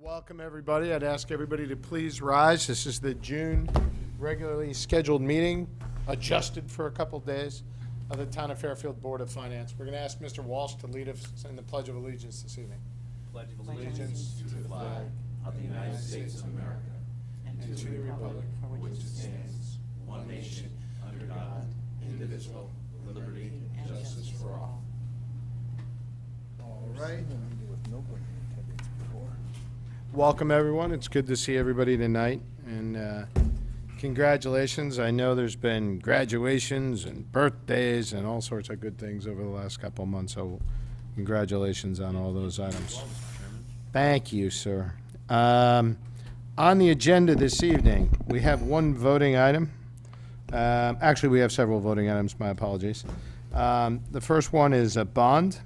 Welcome, everybody. I'd ask everybody to please rise. This is the June regularly scheduled meeting, adjusted for a couple days, of the Town of Fairfield Board of Finance. We're going to ask Mr. Walsh to lead us in the Pledge of Allegiance this evening. Pledge of allegiance to the flag of the United States of America and to the republic for which it stands, one nation, under God, indivisible, with liberty and justice for all. All right. Welcome, everyone. It's good to see everybody tonight, and congratulations. I know there's been graduations and birthdays and all sorts of good things over the last couple of months, so congratulations on all those items. Thank you, sir. On the agenda this evening, we have one voting item. Actually, we have several voting items. My apologies. The first one is a bond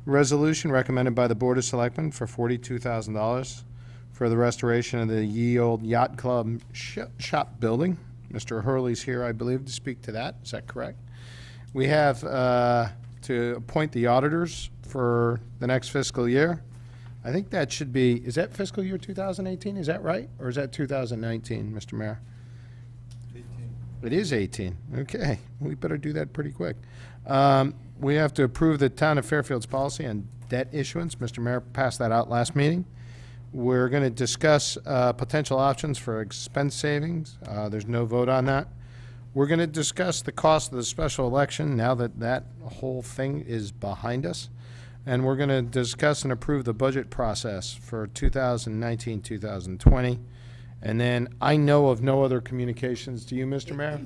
resolution recommended by the Board of Selectmen for $42,000 for the restoration of the Ye Old Yacht Club shop building. Mr. Hurley's here, I believe, to speak to that. Is that correct? We have to appoint the auditors for the next fiscal year. I think that should be, is that fiscal year 2018? Is that right? Or is that 2019, Mr. Mayor? 18. It is 18. Okay. We better do that pretty quick. We have to approve the Town of Fairfield's policy on debt issuance. Mr. Mayor passed that out last meeting. We're going to discuss potential options for expense savings. There's no vote on that. We're going to discuss the cost of the special election now that that whole thing is behind us. And we're going to discuss and approve the budget process for 2019-2020. And then I know of no other communications. Do you, Mr. Mayor?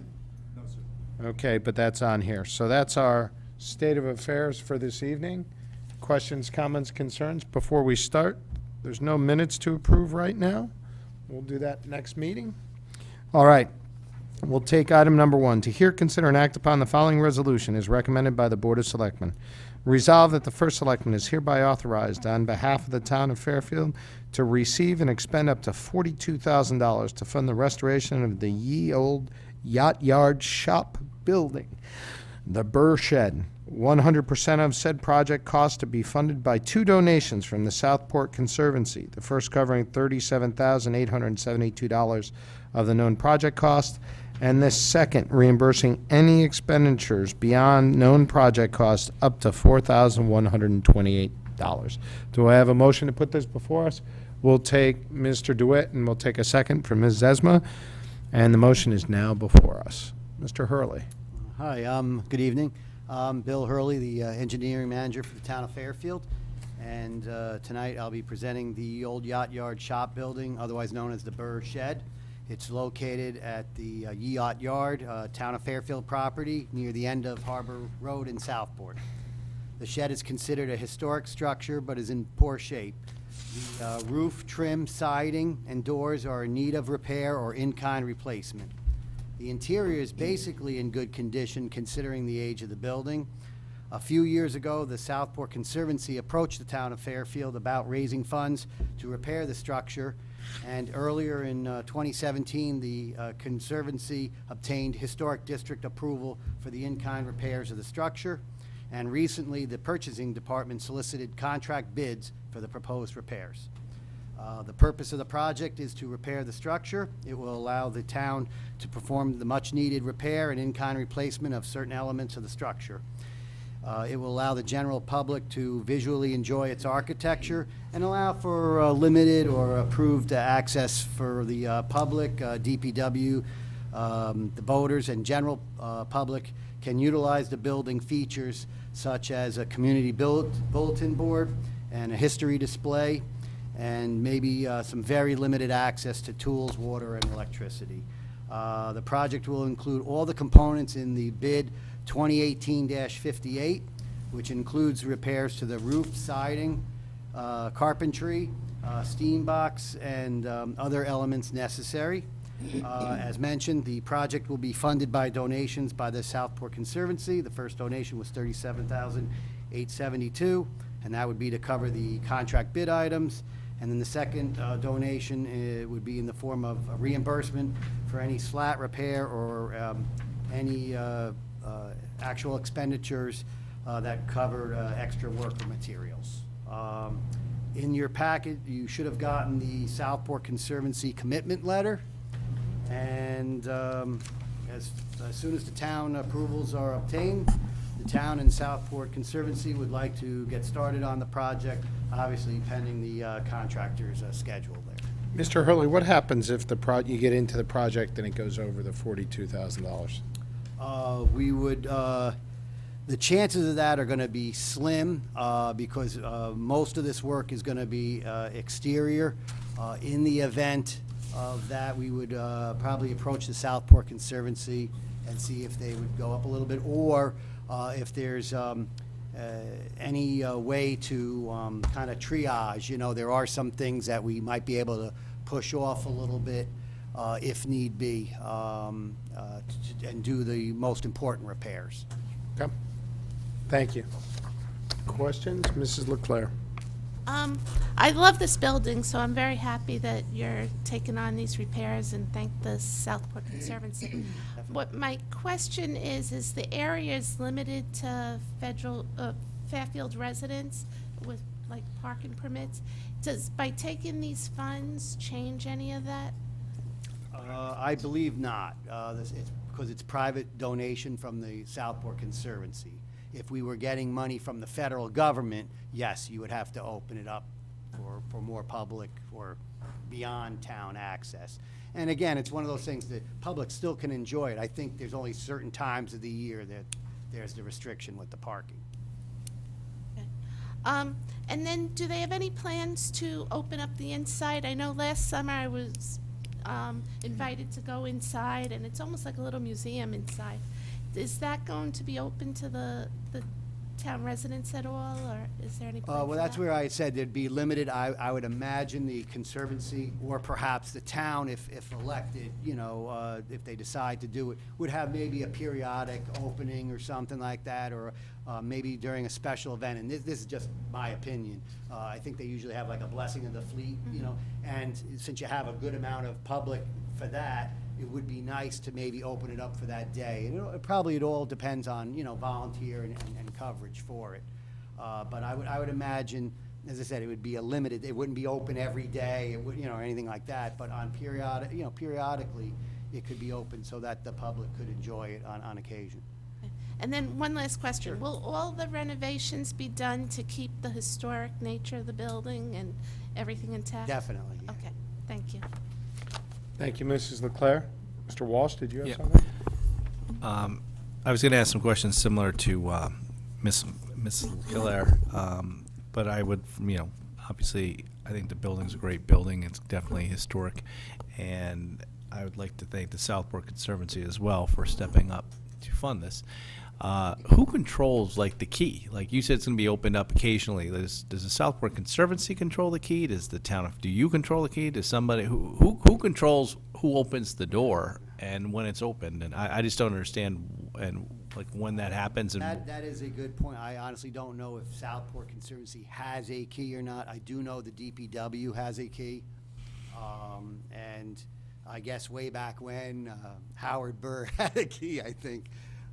No, sir. Okay, but that's on here. So that's our state of affairs for this evening. Questions, comments, concerns before we start? There's no minutes to approve right now. We'll do that next meeting. All right. We'll take item number 1. To hear, consider, and act upon the following resolution as recommended by the Board of Selectmen. Resolved that the first selectman is hereby authorized on behalf of the Town of Fairfield to receive and expend up to $42,000 to fund the restoration of the Ye Old Yacht Yard shop building, the Burr Shed. 100% of said project cost to be funded by 2 donations from the Southport Conservancy, the first covering $37,872 of the known project cost, and the second reimbursing any expenditures beyond known project cost up to $4,128. Do I have a motion to put this before us? We'll take Mr. DeWitt, and we'll take a second from Ms. Zesma, and the motion is now before us. Mr. Hurley. Hi, good evening. I'm Bill Hurley, the engineering manager for the Town of Fairfield, and tonight I'll be presenting the Old Yacht Yard shop building, otherwise known as the Burr Shed. It's located at the Ye Yacht Yard, Town of Fairfield property, near the end of Harbor Road in Southport. The shed is considered a historic structure, but is in poor shape. The roof, trim, siding, and doors are in need of repair or in-kind replacement. The interior is basically in good condition considering the age of the building. A few years ago, the Southport Conservancy approached the Town of Fairfield about raising funds to repair the structure, and earlier in 2017, the Conservancy obtained Historic District approval for the in-kind repairs of the structure, and recently the Purchasing Department solicited contract bids for the proposed repairs. The purpose of the project is to repair the structure. It will allow the town to perform the much-needed repair and in-kind replacement of certain elements of the structure. It will allow the general public to visually enjoy its architecture and allow for limited or approved access for the public. DPW, the voters, and general public can utilize the building features such as a community bulletin board and a history display, and maybe some very limited access to tools, water, and electricity. The project will include all the components in the bid 2018-58, which includes repairs to the roof, siding, carpentry, steam box, and other elements necessary. As mentioned, the project will be funded by donations by the Southport Conservancy. The first donation was $37,872, and that would be to cover the contract bid items. And then the second donation would be in the form of a reimbursement for any slat repair or any actual expenditures that covered extra work or materials. In your packet, you should have gotten the Southport Conservancy commitment letter. And as soon as the town approvals are obtained, the town and Southport Conservancy would like to get started on the project, obviously pending the contractor's schedule there. Mr. Hurley, what happens if you get into the project and it goes over the $42,000? We would, the chances of that are going to be slim because most of this work is going to be exterior. In the event of that, we would probably approach the Southport Conservancy and see if they would go up a little bit, or if there's any way to kind of triage. You know, there are some things that we might be able to push off a little bit if need be, and do the most important repairs. Okay. Thank you. Questions? Mrs. Leclerc? I love this building, so I'm very happy that you're taking on these repairs, and thank the Southport Conservancy. What my question is the area is limited to Fairfield residents with like parking permits? Does, by taking these funds, change any of that? I believe not, because it's private donation from the Southport Conservancy. If we were getting money from the federal government, yes, you would have to open it up for more public or beyond town access. And again, it's one of those things that public still can enjoy it. I think there's only certain times of the year that there's the restriction with the parking. Okay. And then, do they have any plans to open up the inside? I know last summer I was invited to go inside, and it's almost like a little museum inside. Is that going to be open to the town residents at all, or is there any plan Well, for that's that? where I said there'd be limited. I would imagine the Conservancy, or perhaps the town, if elected, you know, if they decide to do it, would have maybe a periodic opening or something like that, or maybe during a special event. And this is just my opinion. I think they usually have like a blessing of the fleet, you know, and since you have a good amount of public for that, it would be nice to maybe open it up for that day. And it all depends on, you know, volunteer and coverage for it. But I would imagine, as I said, it would be a limited, it wouldn't be open every day, it would, you know, or anything like that. But on periodically, it could be open so that the public could enjoy it on occasion. And then one last question. Sure. Will all the renovations be done to keep the historic nature of the building and everything intact? Definitely. Yeah. Okay, thank you. Thank you, Mrs. Leclerc. Mr. Walsh, did you have Yeah. something? I was going to ask some questions similar to Ms. Leclerc, but I would, you know, obviously, I think the building's a great building. It's definitely historic, and I would like to thank the Southport Conservancy as well for stepping up to fund this. Who controls, like, the key? Like you said, it's going to be opened up occasionally. Does the Southport Conservancy control the key? Does the town do you control the key? Does somebody who controls who opens the door and when it's opened? And I just don't understand and like when that happens. And That is a good point. I honestly don't know if Southport Conservancy has a key or not. I do know the DPW has a key. And I guess way back when, Howard Burr had a key, I think.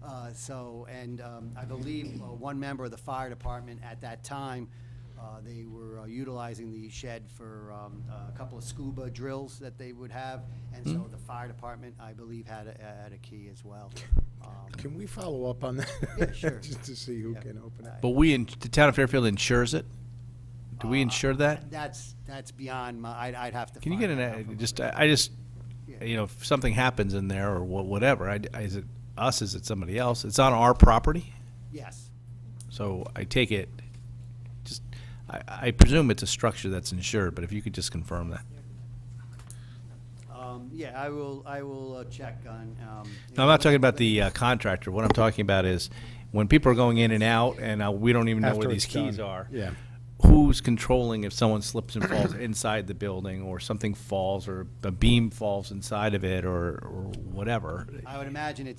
I believe one member of the fire department at that time, they were utilizing the shed for a couple of scuba drills that they would have, and so the fire department, I believe, had a key as well. Can we follow up on that? Yeah, sure. Just to see who Yeah. can open it. but the town of Fairfield insures it. Do we insure that? That's beyond my, I'd have to. Can you find get that out an from just the- I just Yeah. you know, if something happens in there or whatever, is it us? Is it somebody else? It's on our property, Yes. so I take it. Just I presume it's a structure that's insured, but if you could just confirm that. Yeah, I will check on. No, I'm not talking about the contractor. What I'm talking about is when people are going in and out, and we don't even know After where these it's keys done. are. Yeah. Who's controlling if someone slips and falls inside the building, or something falls, or a beam falls inside of it, or whatever? I would imagine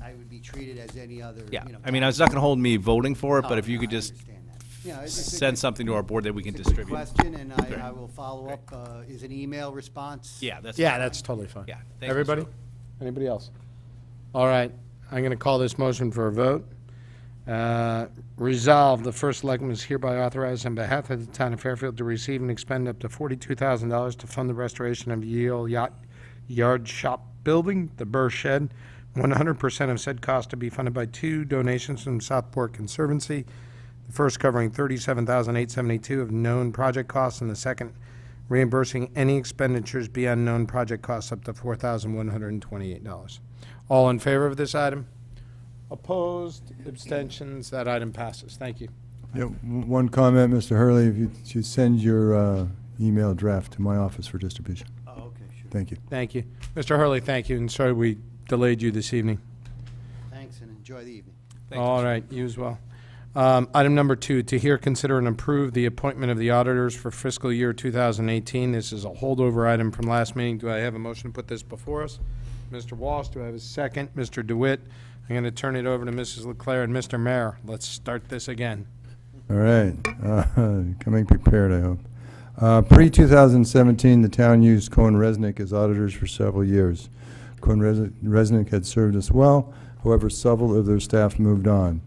I would be treated as any other, Yeah, you know. I mean, it's not going to hold me voting for it, Oh, but if you no, could I just understand that. Yeah, it's a send good- something to our board that we can it's a good distribute. question, and I will follow up. Is an email response? Yeah, that's. Yeah, that's totally fine. Yeah, thank you, Everybody? sir. Anybody else? All right, I'm going to call this motion for a vote. Resolved, the first selectman is hereby authorized on behalf of the town of Fairfield to receive and expend up to $42,000 to fund the restoration of Yale Yacht Yard Shop Building, the Burr Shed. 100% of said cost to be funded by 2 donations from Southport Conservancy. The first covering $37,872 of known project costs, and the second reimbursing any expenditures beyond known project costs up to $4,128. All in favor of this item? Opposed? Abstentions? That item passes. Thank you. Yeah, one comment, Mr. Hurley, if you should send your email draft to my office for distribution. Oh, okay, sure. Thank you. Thank you. Mr. Hurley, thank you, and sorry we delayed you this evening. Thanks, and enjoy the evening. All right, you as well. Item number 2, to hear, consider, and approve the appointment of the auditors for fiscal year 2018. This is a holdover item from last meeting. Do I have a motion to put this before us? Mr. Walsh, do I have a second? Mr. DeWitt? I'm going to turn it over to Mrs. Leclerc and Mr. Mayor. Let's start this again. All right, coming prepared, I hope. Pre-2017, the town used Cohen Resnick as auditors for several years. Cohen Resnick had served us well, however, several of their staff moved on.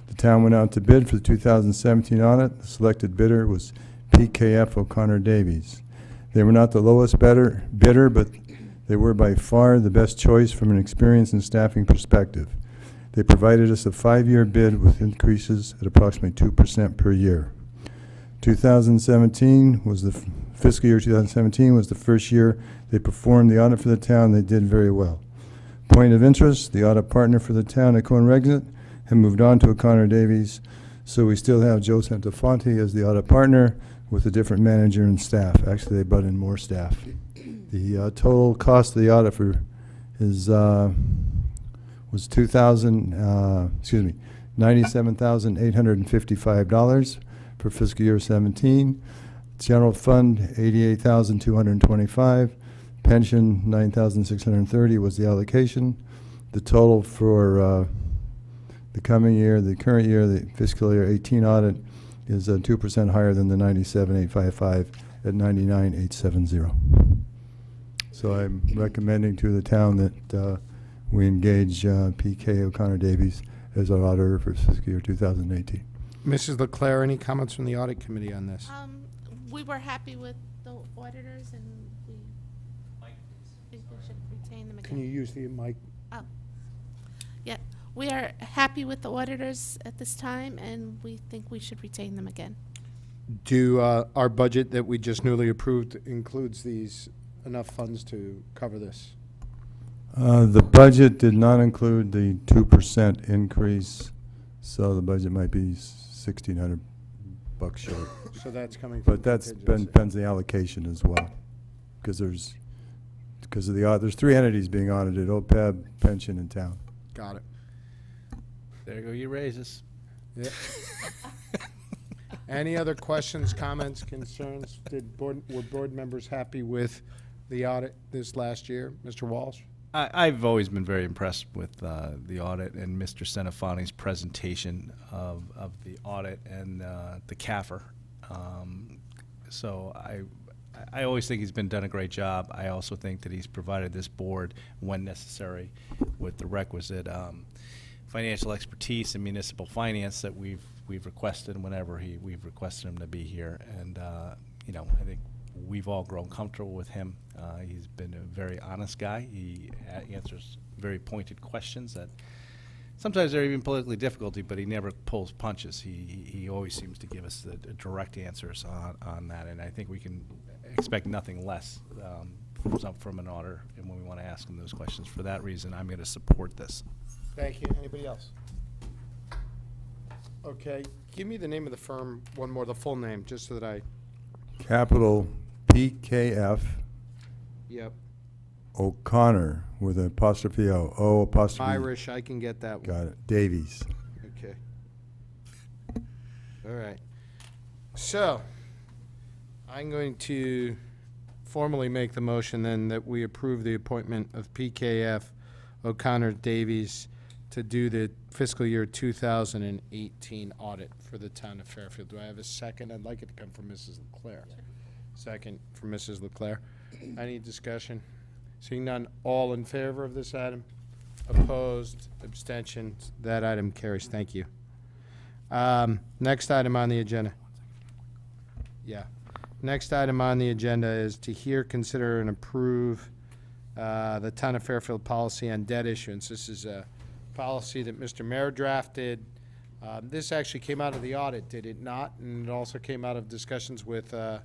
The town went out to bid for the 2017 audit. The selected bidder was PKF O'Connor Davies. They were not the lowest bidder, but they were by far the best choice from an experience and staffing perspective. They provided us a 5-year bid with increases at approximately 2% per year. 2017 was the fiscal year 2017 was the first year they performed the audit for the town. They did very well. Point of interest, the audit partner for the town at Cohen Resnick had moved on to O'Connor Davies, so we still have Joe Santafonte as the audit partner with a different manager and staff. Actually, they brought in more staff. The total cost of the audit for is was $97,855 for fiscal year 17. General fund $88,225. Pension $9,630 was the allocation. The total for the coming year, the current year, the fiscal year 18 audit is 2% higher than the $97,855 at $99,870. So I'm recommending to the town that we engage PK O'Connor Davies as our auditor for fiscal year 2018. Mrs. Leclerc, any comments from the audit committee on this? We were happy with the auditors, and we think we should retain them again. Can you use the mic? Oh, yeah. We are happy with the auditors at this time, and we think we should retain them again. Do our budget that we just newly approved includes these enough funds to cover this? The budget did not include the 2% increase, so the budget might be $1,600 short. So that's coming from But that's contingency. depends the allocation as well, because there's 3 entities being audited: OPEB, pension, and town. Got it. There go your raises. Yeah. Any other questions, comments, concerns? Were board members happy with the audit this last year? Mr. Walsh? I've always been very impressed with the audit and Mr. Senafanti's presentation of the audit and the CAFR. So I always think he's done a great job. I also think that he's provided this board, when necessary, with the requisite financial expertise in municipal finance that we've requested whenever we've requested him to be here. And you know, I think we've all grown comfortable with him. He's been a very honest guy. He answers very pointed questions that sometimes they're even politically difficult, but he never pulls punches. He always seems to give us the direct answers on that, and I think we can expect nothing less from an auditor, and when we want to ask him those questions. For that reason, I'm going to support this. Thank you. Anybody else? Okay, give me the name of the firm one more, the full name, just so that I, Capital PKF yep. O'Connor with an apostrophe O apostrophe. Irish, I can get that one. Got it. Davies. Okay. All right. So, I'm going to formally make the motion then that we approve the appointment of PKF O'Connor Davies to do the fiscal year 2018 audit for the town of Fairfield. Do I have a second? I'd like it to come from Mrs. Leclerc. Second from Mrs. Leclerc. Any discussion? Seeing none, all in favor of this item? Opposed? Abstentions? That item carries. Thank you. Next item on the agenda. Yeah. Next item on the agenda is to hear, consider, and approve the Town of Fairfield policy on debt issuance. This is a policy that Mr. Mayor drafted. This actually came out of the audit, did it not? And it also came out of discussions with the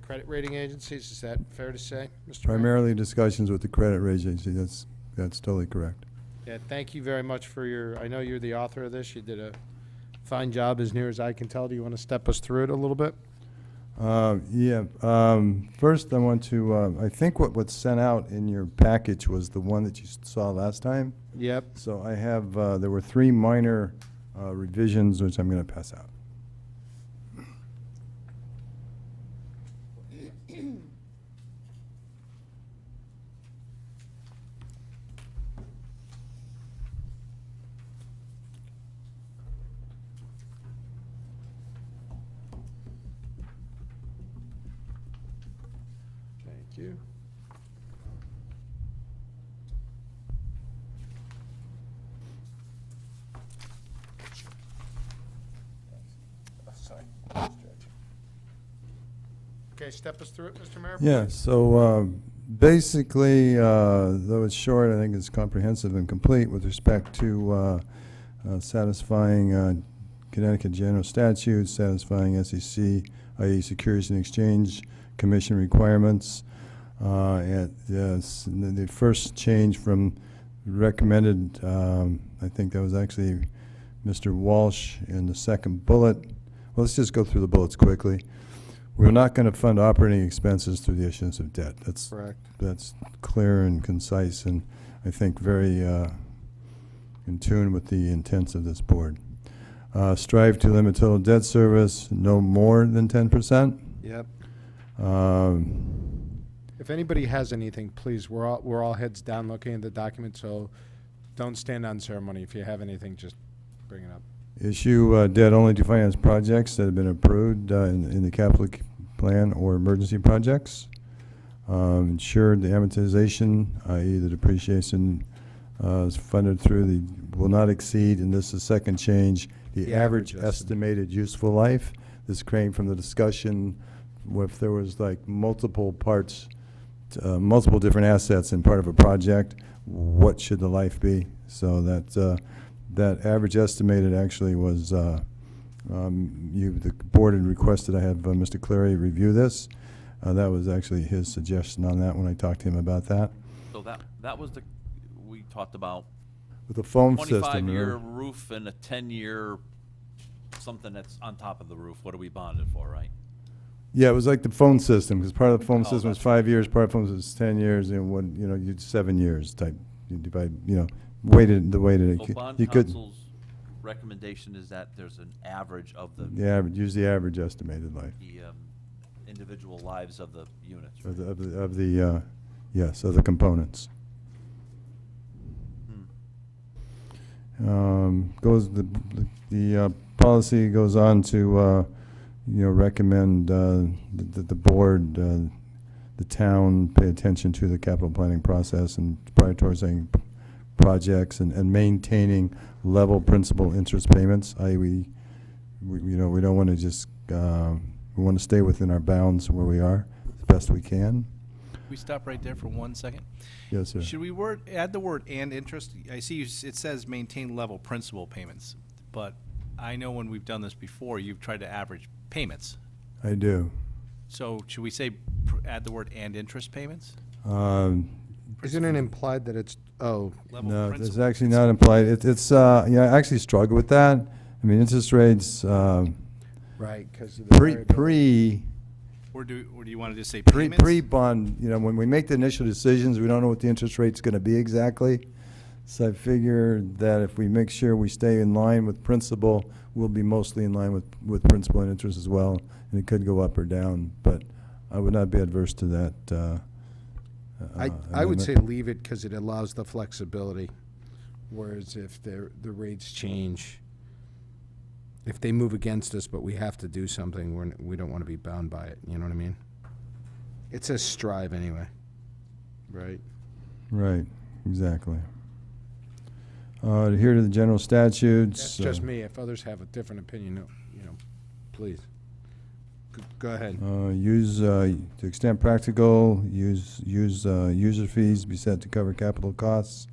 credit rating agencies. Is that fair to say, Mr. Mayor? Primarily discussions with the credit rating agency. That's totally correct. Yeah, thank you very much for your, I know you're the author of this. You did a fine job as near as I can tell. Do you want to step us through it a little bit? First, I want to, I think what's sent out in your package was the one that you saw last time. Yep. So I have, there were 3 minor revisions, which I'm going to pass out. Thank you. Okay, step us through it, Mr. Mayor. Yeah, so basically, though it's short, I think it's comprehensive and complete with respect to satisfying Connecticut general statutes, satisfying SEC, i.e. Securities and Exchange Commission requirements. The first change from recommended, I think that was actually Mr. Walsh in the second bullet. Well, let's just go through the bullets quickly. We're not going to fund operating expenses through the issuance of debt. That's Correct. That's clear and concise, and I think very in tune with the intents of this board. Strive to limit total debt service no more than 10%. Yep. Um, If anybody has anything, please, we're all heads down looking at the document, so don't stand on ceremony. If you have anything, just bring it up. Issue debt only to finance projects that have been approved in the capital plan or emergency projects. Ensure the amortization, i.e. the depreciation, is funded through will not exceed, and this is the second change, the average estimated useful life. This came from the discussion if there was like multiple parts, multiple different assets in part of a project, what should the life be? So that average estimated actually was, the board had requested I have Mr. Clary review this. That was actually his suggestion on that when I talked to him about that. So that was we talked about With the foam system. 25-year roof and a 10-year something that's on top of the roof. What are we bonded for, right? Yeah, it was like the phone system, because part of the phone Oh, system was that's 5 years, part of the phone system was 10 years, and you'd 7 years type. You divide, weighted the way that So bond you could. council's recommendation is that there's an average of the Use the average estimated life individual lives of the units. of the yes, of the components. Goes the policy goes on to recommend that the board, the town, pay attention to the capital planning process and prioritizing projects and maintaining level principal interest payments. I.e., we don't want to just we want to stay within our bounds where we are as best we can. We stop right there for 1 second. Yes, sir. Should we add the word "and interest"? I see it says maintain level principal payments, but I know when we've done this before, you've tried to average payments. I do. So should we say add the word "and interest payments"? Isn't it implied that it's, Level No, principal. it's actually not implied. It's I actually struggle with that. I mean, interest rates, right, because of the variability. Or do you want to just say payments? Pre-bond, when we make the initial decisions, we don't know what the interest rate's going to be exactly. So I figure that if we make sure we stay in line with principal, we'll be mostly in line with principal and interest as well, and it could go up or down, but I would not be adverse to that. I would say amendment. leave it because it allows the flexibility, whereas if the rates change, if they move against us, but we have to do something, we don't want to be bound by it, you know what I mean? It says strive anyway, right? Right, exactly. Adhere to the general statutes. That's just me. If others have a different opinion, please. Go ahead. Use, to the extent practical, use user fees be set to cover capital costs.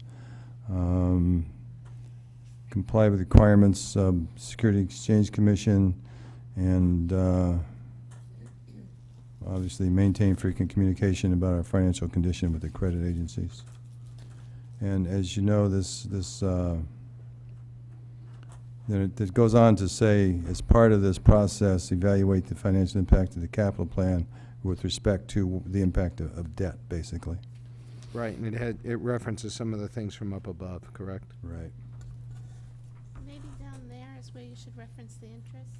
Comply with requirements of Security Exchange Commission, and obviously maintain frequent communication about our financial condition with the credit agencies. And as you know, it goes on to say, as part of this process, evaluate the financial impact of the capital plan with respect to the impact of debt, basically. Right, and it references some of the things from up above, correct? Right. Maybe down there is where you should reference the interest?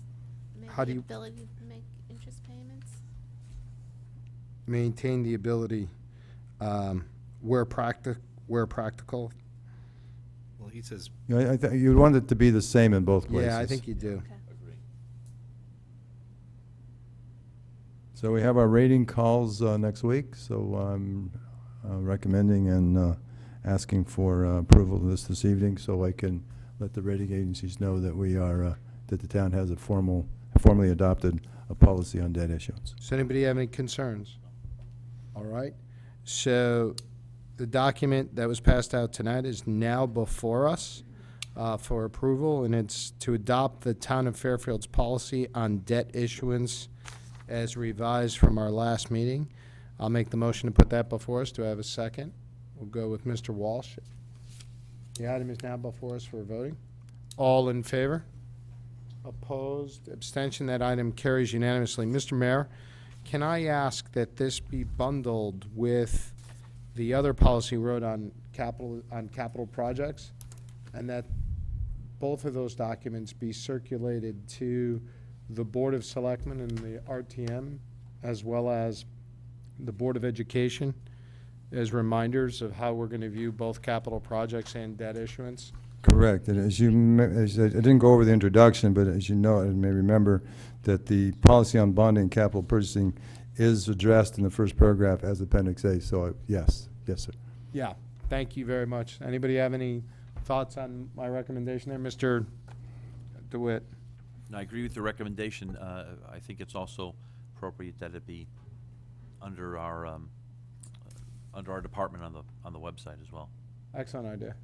Maybe How do the you- ability to make interest payments? Maintain the ability, where practical. Well, he says, Yeah, you'd want it to be the same in both places. Yeah, I think you do. Okay. Agree. So we have our rating calls next week, so I'm recommending and asking for approval of this evening, so I can let the rating agencies know that we are, that the town has a formally adopted a policy on debt issuance. Does anybody have any concerns? All right, so the document that was passed out tonight is now before us for approval, and it's to adopt the Town of Fairfield's policy on debt issuance as revised from our last meeting. I'll make the motion to put that before us. Do I have a second? We'll go with Mr. Walsh. The item is now before us for voting. All in favor? Opposed? Abstention? That item carries unanimously. Mr. Mayor, can I ask that this be bundled with the other policy we wrote on capital projects, and that both of those documents be circulated to the Board of Selectmen and the RTM, as well as the Board of Education, as reminders of how we're going to view both capital projects and debt issuance? Correct, and as I didn't go over the introduction, but as you know, and may remember, that the policy on bonding and capital purchasing is addressed in the first paragraph as Appendix A, so yes, sir. Yeah, thank you very much. Anybody have any thoughts on my recommendation there? Mr. DeWitt? I agree with the recommendation. I think it's also appropriate that it be under our department on the website as well. Excellent idea.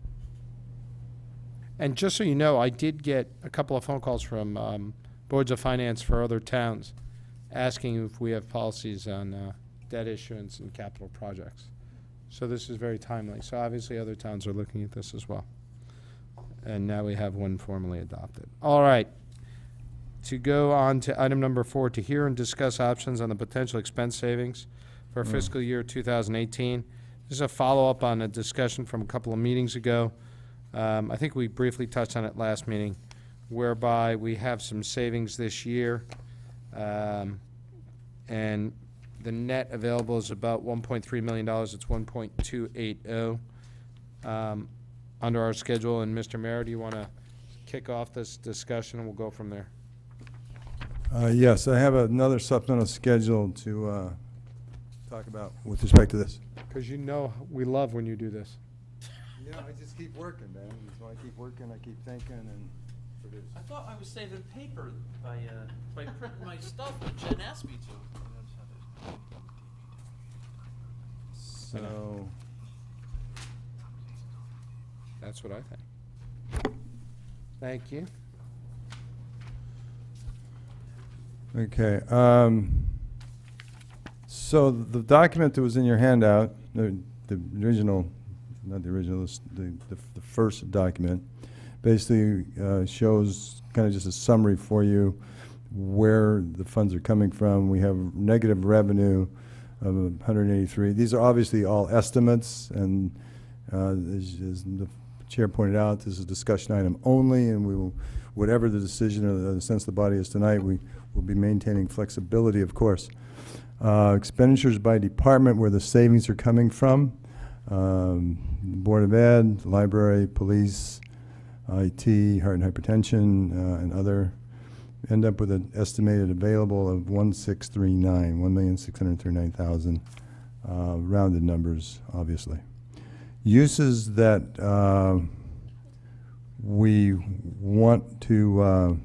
And just so you know, I did get a couple of phone calls from boards of finance for other towns asking if we have policies on debt issuance and capital projects. So this is very timely. So obviously other towns are looking at this as well. And now we have one formally adopted. All right. To go on to item number 4, to hear and discuss options on the potential expense savings for fiscal year 2018. This is a follow-up on a discussion from a couple of meetings ago. I think we briefly touched on it last meeting, whereby we have some savings this year, and the net available is about $1.3 million. It's 1.280 under our schedule. And Mr. Mayor, do you want to kick off this discussion, and we'll go from there? Yes, I have another supplemental schedule to talk about with respect to this. Because you know we love when you do this. You know, I just keep working, man. So I keep working, I keep thinking, and produce. I thought I was saving paper by printing my stuff when Jen asked me to. So, That's what I think. Thank you. okay. So the document that was in your handout, the original, not the original, the first document, basically shows kind of just a summary for you where the funds are coming from. We have negative revenue of 183. These are obviously all estimates, and as the chair pointed out, this is a discussion item only, and we will, whatever the decision or the sense of the body is tonight, we will be maintaining flexibility, of course. Expenditures by department, where the savings are coming from. Board of Ed, library, police, IT, heart and hypertension, and other, end up with an estimated available of 1,639, 1,639,000, rounded numbers, obviously. Uses that we want to,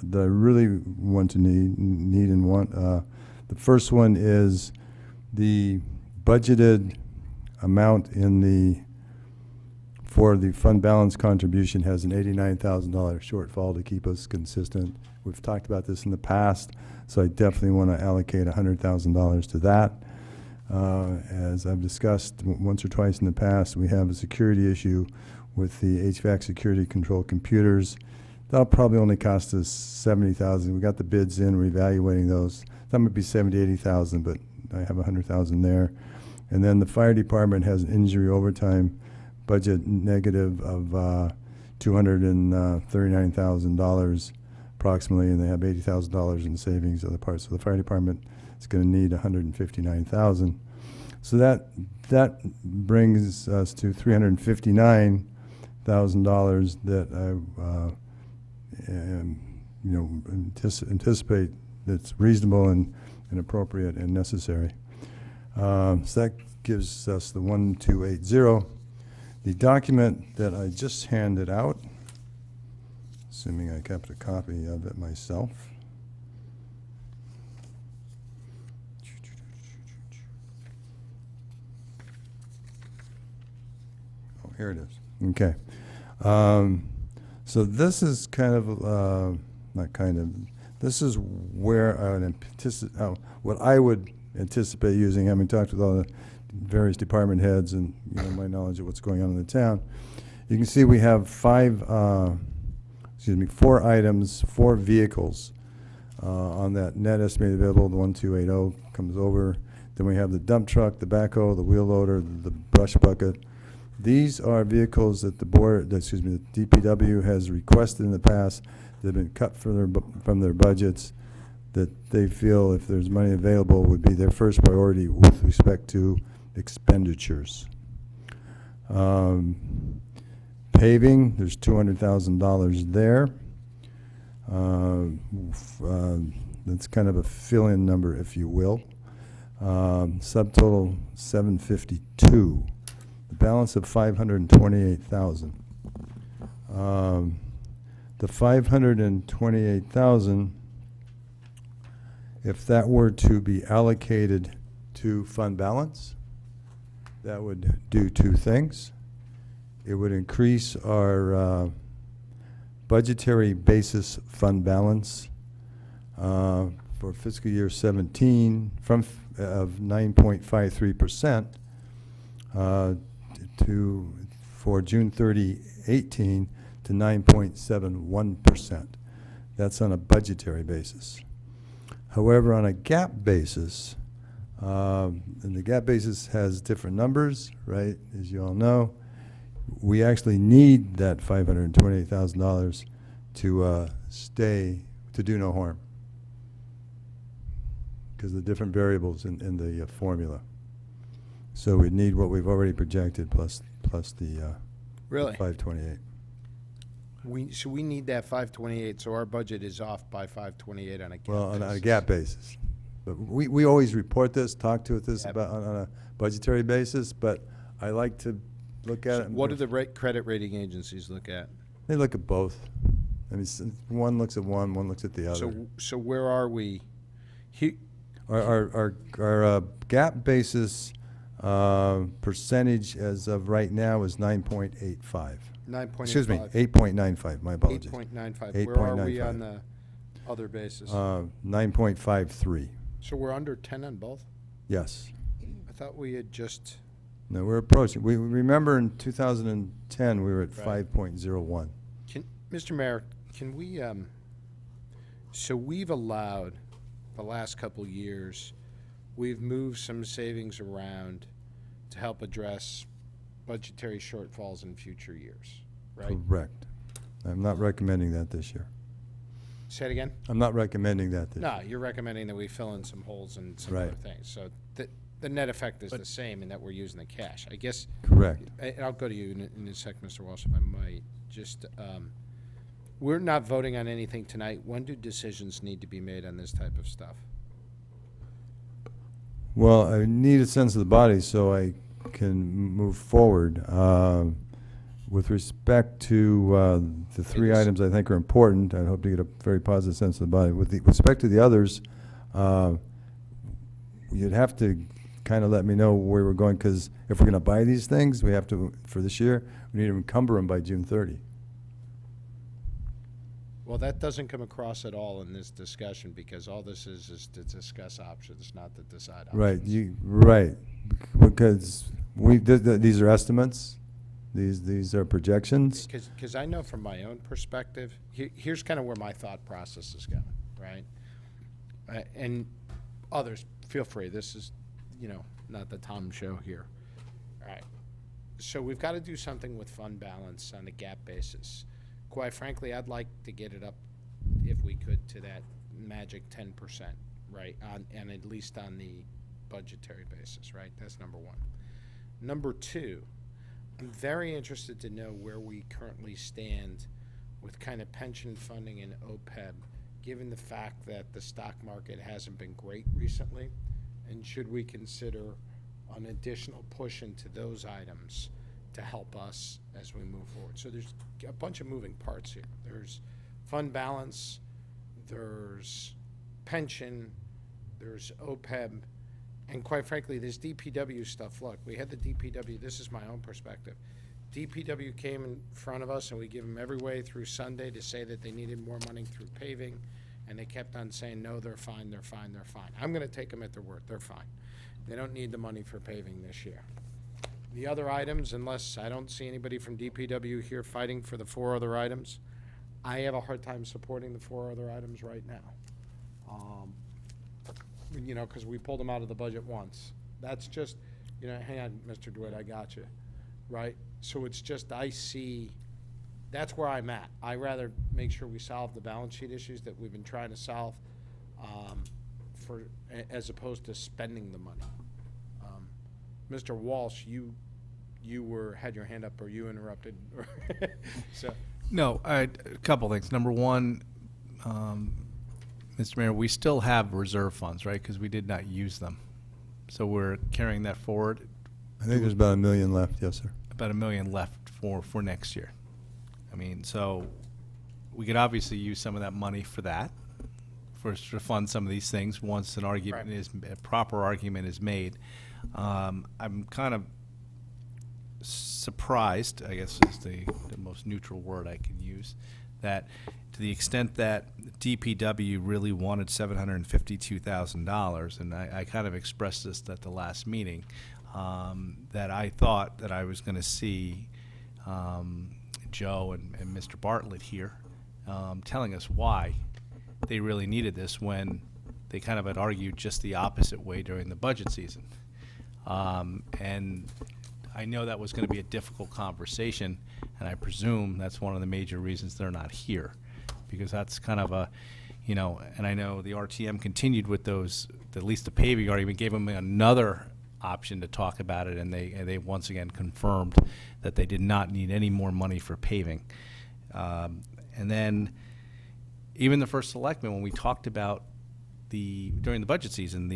that I really want to need and want. The first one is the budgeted amount for the fund balance contribution has an $89,000 shortfall to keep us consistent. We've talked about this in the past, so I definitely want to allocate $100,000 to that. As I've discussed once or twice in the past, we have a security issue with the HVAC security control computers. That'll probably only cost us $70,000. We got the bids in, we're evaluating those. That might be $70,000, $80,000, but I have $100,000 there. And then the fire department has an injury overtime budget negative of $239,000 approximately, and they have $80,000 in savings other parts. So the fire department is going to need $159,000. So that brings us to $359,000 that I anticipate that's reasonable and appropriate and necessary. So that gives us the 1280. The document that I just handed out, assuming I kept a copy of it myself. Oh, here it is. Okay. So this is kind of, not kind of, this is where I would what I would anticipate using, having talked with all the various department heads and my knowledge of what's going on in the town. You can see we have four items, 4 vehicles on that net estimated available. The 1280 comes over. Then we have the dump truck, the backhoe, the wheel loader, the brush bucket. These are vehicles that the DPW has requested in the past that have been cut from their budgets, that they feel if there's money available would be their first priority with respect to expenditures. Paving, there's $200,000 there. That's kind of a fill-in number, if you will. Subtotal 752. The balance of 528,000. The 528,000, if that were to be allocated to fund balance, that would do 2 things. It would increase our budgetary basis fund balance for fiscal year 17 of 9.53% for June 30, 18 to 9.71%. That's on a budgetary basis. However, on a GAAP basis, and the GAAP basis has different numbers, right, as you all know, we actually need that $528,000 to to do no harm, because of the different variables in the formula. So we need what we've already projected plus the Really? 528. So we need that 528, so our budget is off by 528 on a GAAP Well, on a basis. GAAP basis. But we always report this, talk to this Yep. about on a budgetary basis, but I like to look at So it. and what do the credit rating agencies look at? They look at both. I mean, one looks at one looks at the other. So where are we? Our GAAP basis percentage as of right now is 9.85. 9.85. Excuse me, 8.95, my apologies. 8.95. Where are we on the other basis? 9.53, So we're under 10 on both? yes. I thought we had just, No, we're approaching. We remember in 2010, we were at Right. 5.01. Mr. Mayor, can we, so we've allowed, the last couple years, we've moved some savings around to help address budgetary shortfalls in future years, right? Correct. I'm not recommending that this year. Say it again? I'm not recommending that this year. No, you're recommending that we fill in some holes in some Right. other things. So the net effect is the same in that we're using the cash. I guess, Correct. and I'll go to you in a sec, Mr. Walsh, if I might. Just, we're not voting on anything tonight. When do decisions need to be made on this type of stuff? Well, I need a sense of the body so I can move forward. With respect to the three Yes. items I think are important, I hope to get a very positive sense of the body. With respect to the others, you'd have to kind of let me know where we're going, because if we're going to buy these things, we have to, for this year, we need to encumber them by June 30. Well, that doesn't come across at all in this discussion, because all this is to discuss options, not to decide options. Right, because these are estimates, these are projections. Because I know from my own perspective, here's kind of where my thought process is going, right? And others, feel free. This is, not the Tom show here. All right. So we've got to do something with fund balance on a gap basis. Quite frankly, I'd like to get it up, if we could, to that magic 10%, right? And at least on the budgetary basis, right? That's number one. Number two, I'm very interested to know where we currently stand with kind of pension funding and OPEB, given the fact that the stock market hasn't been great recently, and should we consider an additional push into those items to help us as we move forward. So there's a bunch of moving parts here. There's fund balance, there's pension, there's OPEB, and quite frankly, this DPW stuff. Look, we had the DPW, this is my own perspective. DPW came in front of us and we gave them every way through Sunday to say that they needed more money through paving, and they kept on saying, no, they're fine, they're fine, they're fine. I'm gonna take them at their word, they're fine. They don't need the money for paving this year. The other items, unless I don't see anybody from DPW here fighting for the 4 other items, I have a hard time supporting the 4 other items right now. Because we pulled them out of the budget once. That's just, hang on, Mr. DeWitt, I got you, right? So it's just, I see, that's where I'm at. I rather make sure we solve the balance sheet issues that we've been trying to solve, as opposed to spending the money. Mr. Walsh, you had your hand up, or you interrupted. So. No, a couple things. Number one, Mr. Mayor, we still have reserve funds, right? Because we did not use them. So we're carrying that forward. I think there's about $1 million left, yes, sir. About $1 million left for next year. I mean, so we could obviously use some of that money for that, to fund some of these things once an argument Right. a proper argument is made. I'm kind of surprised, I guess is the most neutral word I can use, that to the extent that DPW really wanted $752,000, and I kind of expressed this at the last meeting, that I thought that I was going to see Joe and Mr. Bartlett here telling us why they really needed this, when they kind of had argued just the opposite way during the budget season. And I know that was going to be a difficult conversation, and I presume that's one of the major reasons they're not here, because that's kind of a, and I know the RTM continued with those, at least the paving argument, gave them another option to talk about it, and they once again confirmed that they did not need any more money for paving. And then even the first selectman, when we talked about during the budget season,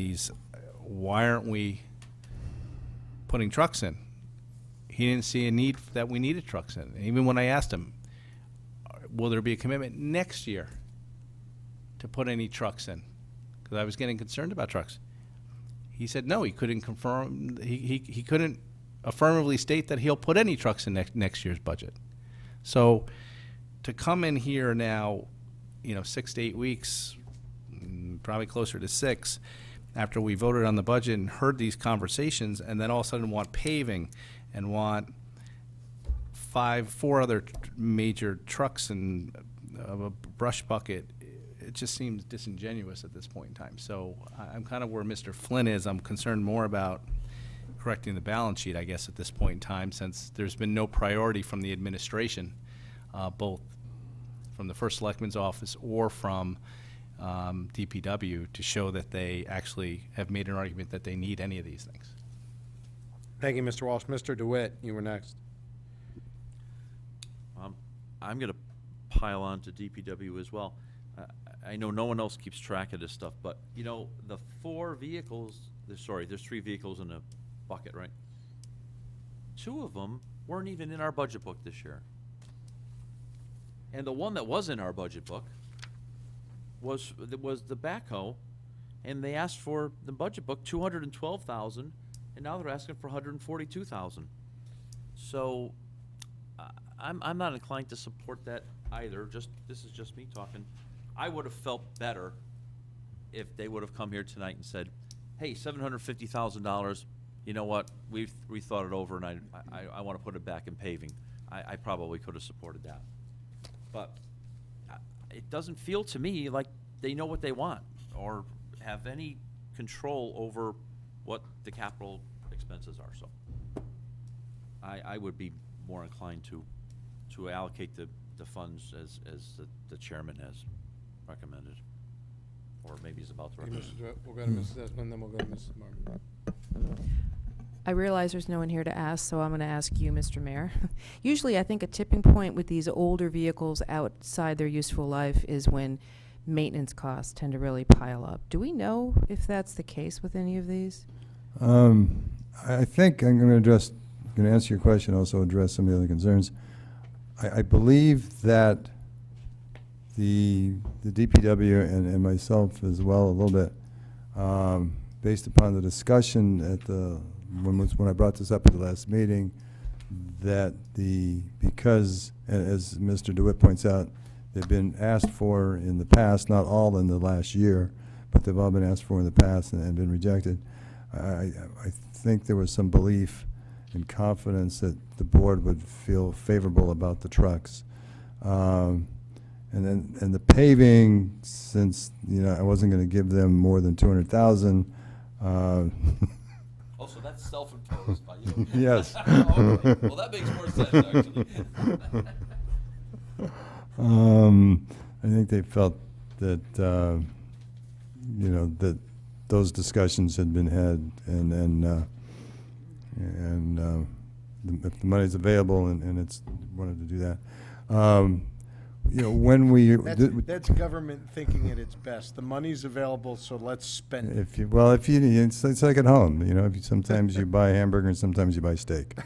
why aren't we putting trucks in? He didn't see a need that we needed trucks in. And even when I asked him, will there be a commitment next year to put any trucks in? Because I was getting concerned about trucks. He said no, he couldn't confirm, he couldn't affirmatively state that he'll put any trucks in next year's budget. So to come in here now, 6 to 8 weeks, probably closer to 6, after we voted on the budget and heard these conversations, and then all of a sudden want paving and want 4 other major trucks and a brush bucket, it just seems disingenuous at this point in time. So I'm kind of where Mr. Flynn is. I'm concerned more about correcting the balance sheet, I guess, at this point in time, since there's been no priority from the administration, both from the first selectman's office or from DPW, to show that they actually have made an argument that they need any of these things. Thank you, Mr. Walsh. Mr. DeWitt, you were next. I'm going to pile on to DPW as well. I know no one else keeps track of this stuff, but the 4 vehicles, there's 3 vehicles in a bucket, right? 2 of them weren't even in our budget book this year. And the one that was in our budget book was the backhoe, and they asked for the budget book 212,000, and now they're asking for 142,000. So I'm not inclined to support that either. This is just me talking. I would have felt better if they would have come here tonight and said, "Hey, $750,000. You know what? We thought it over, and I want to put it back in paving." I probably could have supported that, but it doesn't feel to me like they know what they want or have any control over what the capital expenses are. So I would be more inclined to allocate the funds as the chairman has recommended, or maybe he's about to recommend. We'll go to Mrs. Esplin, then we'll go to Mrs. Martin. I realize there's no one here to ask, so I'm going to ask you, Mr. Mayor. Usually, I think a tipping point with these older vehicles outside their useful life is when maintenance costs tend to really pile up. Do we know if that's the case with any of these? I think I'm going to answer your question, also address some of the other concerns. I believe that the DPW and myself as well a little bit, based upon the discussion when I brought this up at the last meeting, that because as Mr. DeWitt points out, they've been asked for in the past, not all in the last year, but they've all been asked for in the past and been rejected. I think there was some belief and confidence that the board would feel favorable about the trucks. And the paving, since I wasn't going to give them more than 200,000. Oh, so that's self-imposed by you? Yes. Okay. Well, that makes more sense, actually. I think they felt that that those discussions had been had, and if the money's available and it's wanted to do that. When we That's government thinking at its best. The money's available, so let's spend it. it's like at home. Sometimes you buy hamburger and sometimes you buy steak.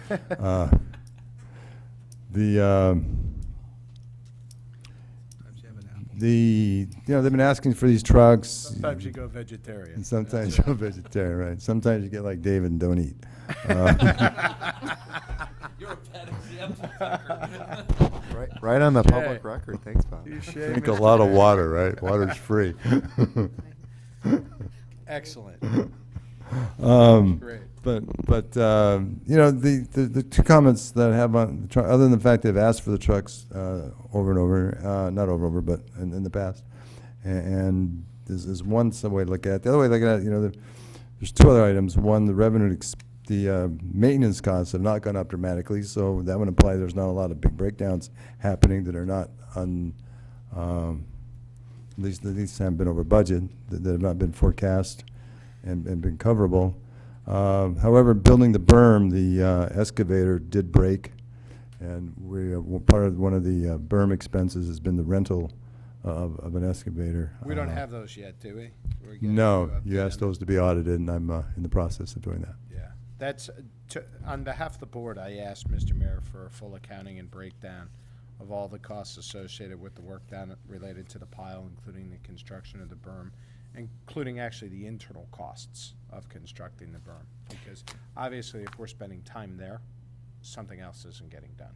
They've been asking for these trucks. Sometimes you go vegetarian. And sometimes you go vegetarian, right? Sometimes you get like David and don't eat. You're a bad example, Tucker. Right on the public record. Thanks, Bob. Drink a lot of water, right? Water's free. Excellent. Great. But the two comments that I have on the truck, other than the fact they've asked for the trucks over and over, not over and over, but in the past, and there's one some way to look at it. The other way to look at it, there's two other items. One, the the maintenance costs have not gone up dramatically, so that would imply there's not a lot of big breakdowns happening that are not at least haven't been over budget, that have not been forecast and been coverable. However, building the berm, the excavator did break, and part of one of the berm expenses has been the rental of an excavator. We don't have those yet, do we? We're getting No, to you update asked them. those to be audited, and I'm in the process of doing that. Yeah, that's, on behalf of the board, I asked Mr. Mayor for a full accounting and breakdown of all the costs associated with the work done related to the pile, including the construction of the berm, including actually the internal costs of constructing the berm. Because obviously, if we're spending time there, something else isn't getting done.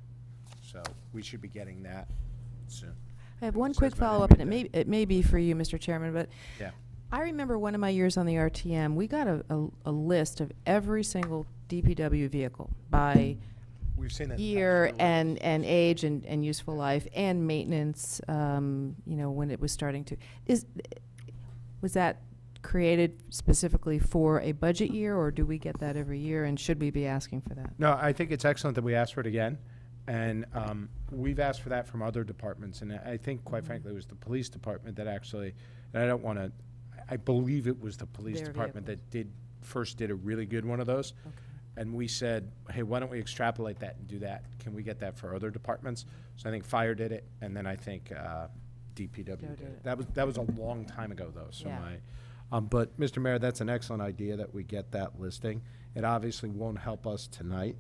So we should be getting that soon. I have one Says quick by the follow-up, and midday. it may be for you, Mr. Chairman, but Yeah. I remember one of my years on the RTM, we got a list of every single DPW vehicle by We've seen that. year and age and useful life and maintenance, when it was starting to. Was that created specifically for a budget year, or do we get that every year, and should we be asking for that? No, I think it's excellent that we asked for it again. And we've asked for that from other departments. And I think, quite frankly, it was the police department that actually, and I don't want to, I believe it was the police Their department vehicles. that first did a really good one of those. Okay. And we said, hey, why don't we extrapolate that and do that? Can we get that for other departments? So I think fire did it, and then I think DPW did it. That was a long time ago, though. So Yeah. but Mr. Mayor, that's an excellent idea that we get that listing. It obviously won't help us tonight,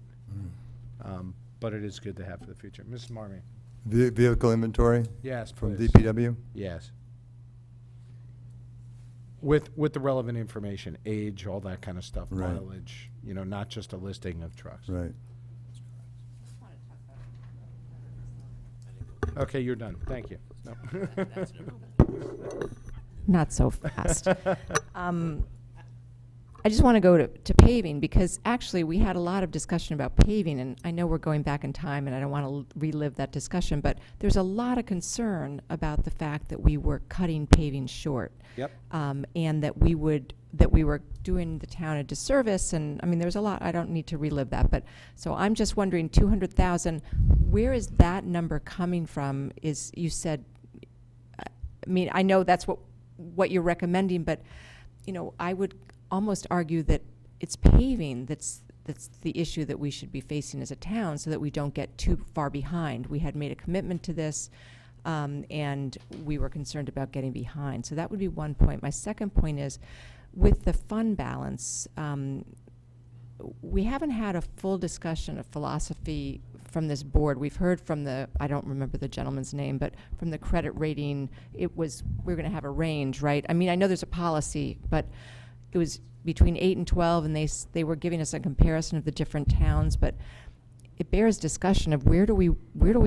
but it is good to have for the future. Mrs. Marmy? Vehicle inventory Yes, from please. DPW? Yes. With the relevant information, age, all that kind of stuff, Right. mileage, you know, not just a listing of trucks. Right. Okay, you're done. Thank you. No. Not so fast. I just want to go to paving, because actually we had a lot of discussion about paving, and I know we're going back in time and I don't want to relive that discussion, but there's a lot of concern about the fact that we were cutting paving short. Yep. And that we were doing the town a disservice, and I mean, there's a lot, I don't need to relive that, but, so I'm just wondering, 200,000, where is that number coming from? Is, you said, I mean, I know that's what you're recommending, but, you know, I would almost argue that it's paving that's the issue that we should be facing as a town, so that we don't get too far behind. We had made a commitment to this, and we were concerned about getting behind. So that would be one point. My second point is, with the fund balance, we haven't had a full discussion of philosophy from this board. We've heard from I don't remember the gentleman's name, but from the credit rating, we're going to have a range, right? I mean, I know there's a policy, but it was between 8 and 12, and they were giving us a comparison of the different towns, but it bears discussion of where do we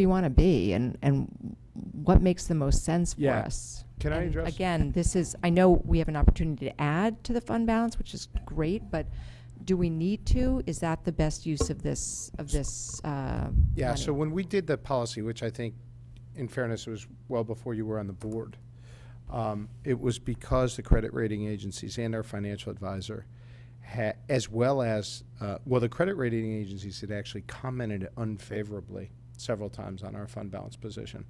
want to be, and what makes the most sense for Yeah. us. Can I And address- again, I know we have an opportunity to add to the fund balance, which is great, but do we need to? Is that the best use of this Yeah, money? so when we did the policy, which I think, in fairness, was well before you were on the board, it was because the credit rating agencies and our financial advisor, as well as, the credit rating agencies had actually commented unfavorably several times on our fund balance position.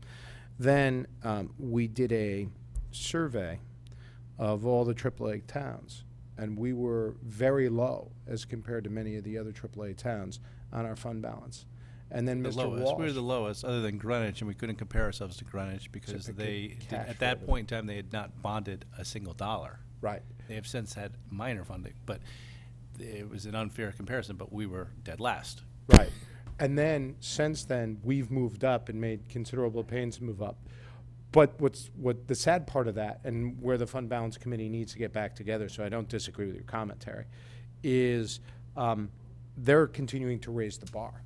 Then we did a survey of all the AAA towns, and we were very low as compared to many of the other AAA towns on our fund balance. And then The Mr. lowest. Walsh. We were the lowest, other than Greenwich, and we couldn't compare ourselves to Greenwich because Typically cash at that revenue. point in time, they had not bonded a single dollar. Right. They have since had minor funding, but it was an unfair comparison, but we were dead last. Right. And then, since then, we've moved up and made considerable pains to move up. But what the sad part of that, and where the Fund Balance Committee needs to get back together, so I don't disagree with your commentary, is they're continuing to raise the bar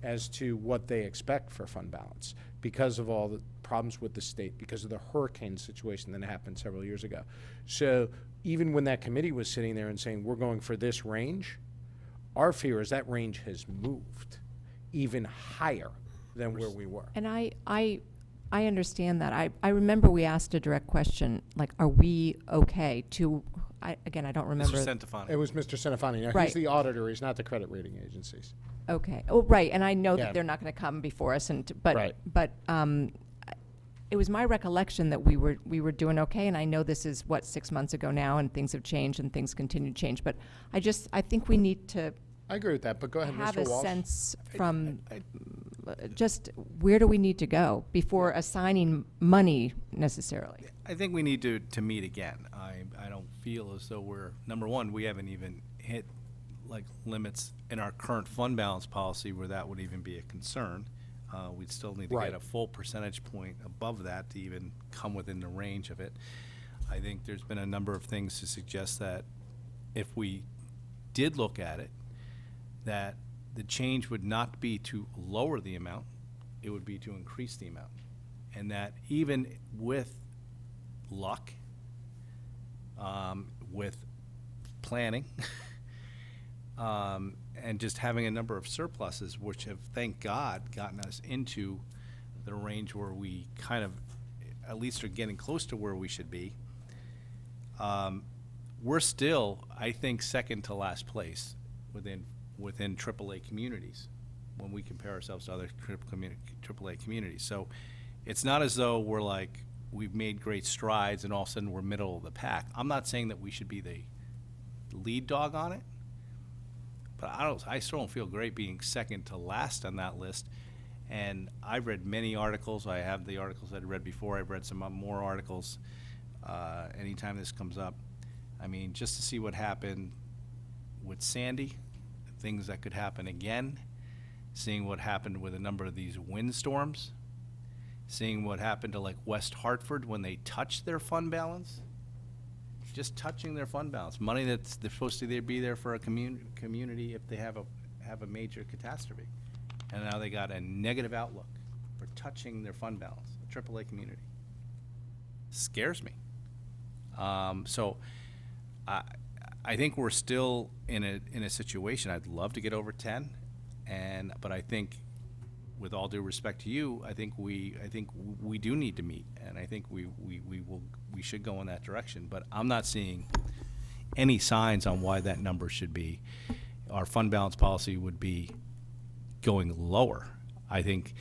as to what they expect for fund balance because of all the problems with the state, because of the hurricane situation that happened several years ago. So even when that committee was sitting there and saying, we're going for this range, our fear is that range has moved even higher than where we were. And I understand that. I remember we asked a direct question, like, are we okay to, again, I don't remember. Mr. Centofanti. It was Mr. Centofanti. Now, he's Right. the auditor. He's not the credit rating agencies. Okay. Oh, right. And I know Yeah. that they're not going to come before us, but Right. It was my recollection that we were doing okay, and I know this is 6 months ago now, and things have changed and things continue to change. But I think we need to I agree with that, but go ahead, have Mr. a Walsh. sense from just where do we need to go before assigning money necessarily. I think we need to meet again. I don't feel as though number one, we haven't even hit like limits in our current fund balance policy where that would even be a concern. We'd still need to Right. get a full percentage point above that to even come within the range of it. I think there's been a number of things to suggest that if we did look at it, that the change would not be to lower the amount, it would be to increase the amount. And that even with luck, with planning, and just having a number of surpluses, which have, thank God, gotten us into the range where we kind of, at least are getting close to where we should be, we're still, I think, second to last place within AAA communities when we compare ourselves to other AAA communities. So it's not as though we're like, we've made great strides and all of a sudden we're middle of the pack. I'm not saying that we should be the lead dog on it, but I still don't feel great being second to last on that list. And I've read many articles. I have the articles I'd read before. I've read some more articles anytime this comes up. I mean, just to see what happened with Sandy, things that could happen again, seeing what happened with a number of these windstorms, seeing what happened to like West Hartford when they touched their fund balance, just touching their fund balance, money that's they're supposed to be there for a community if they have a major catastrophe, and now they got a negative outlook for touching their fund balance, a AAA community. Scares me. So I think we're still in a situation. I'd love to get over 10, but I think, with all due respect to you, I think we do need to meet, and I think we should go in that direction. But I'm not seeing any signs on why that number should be. Our fund balance policy would be going lower. I think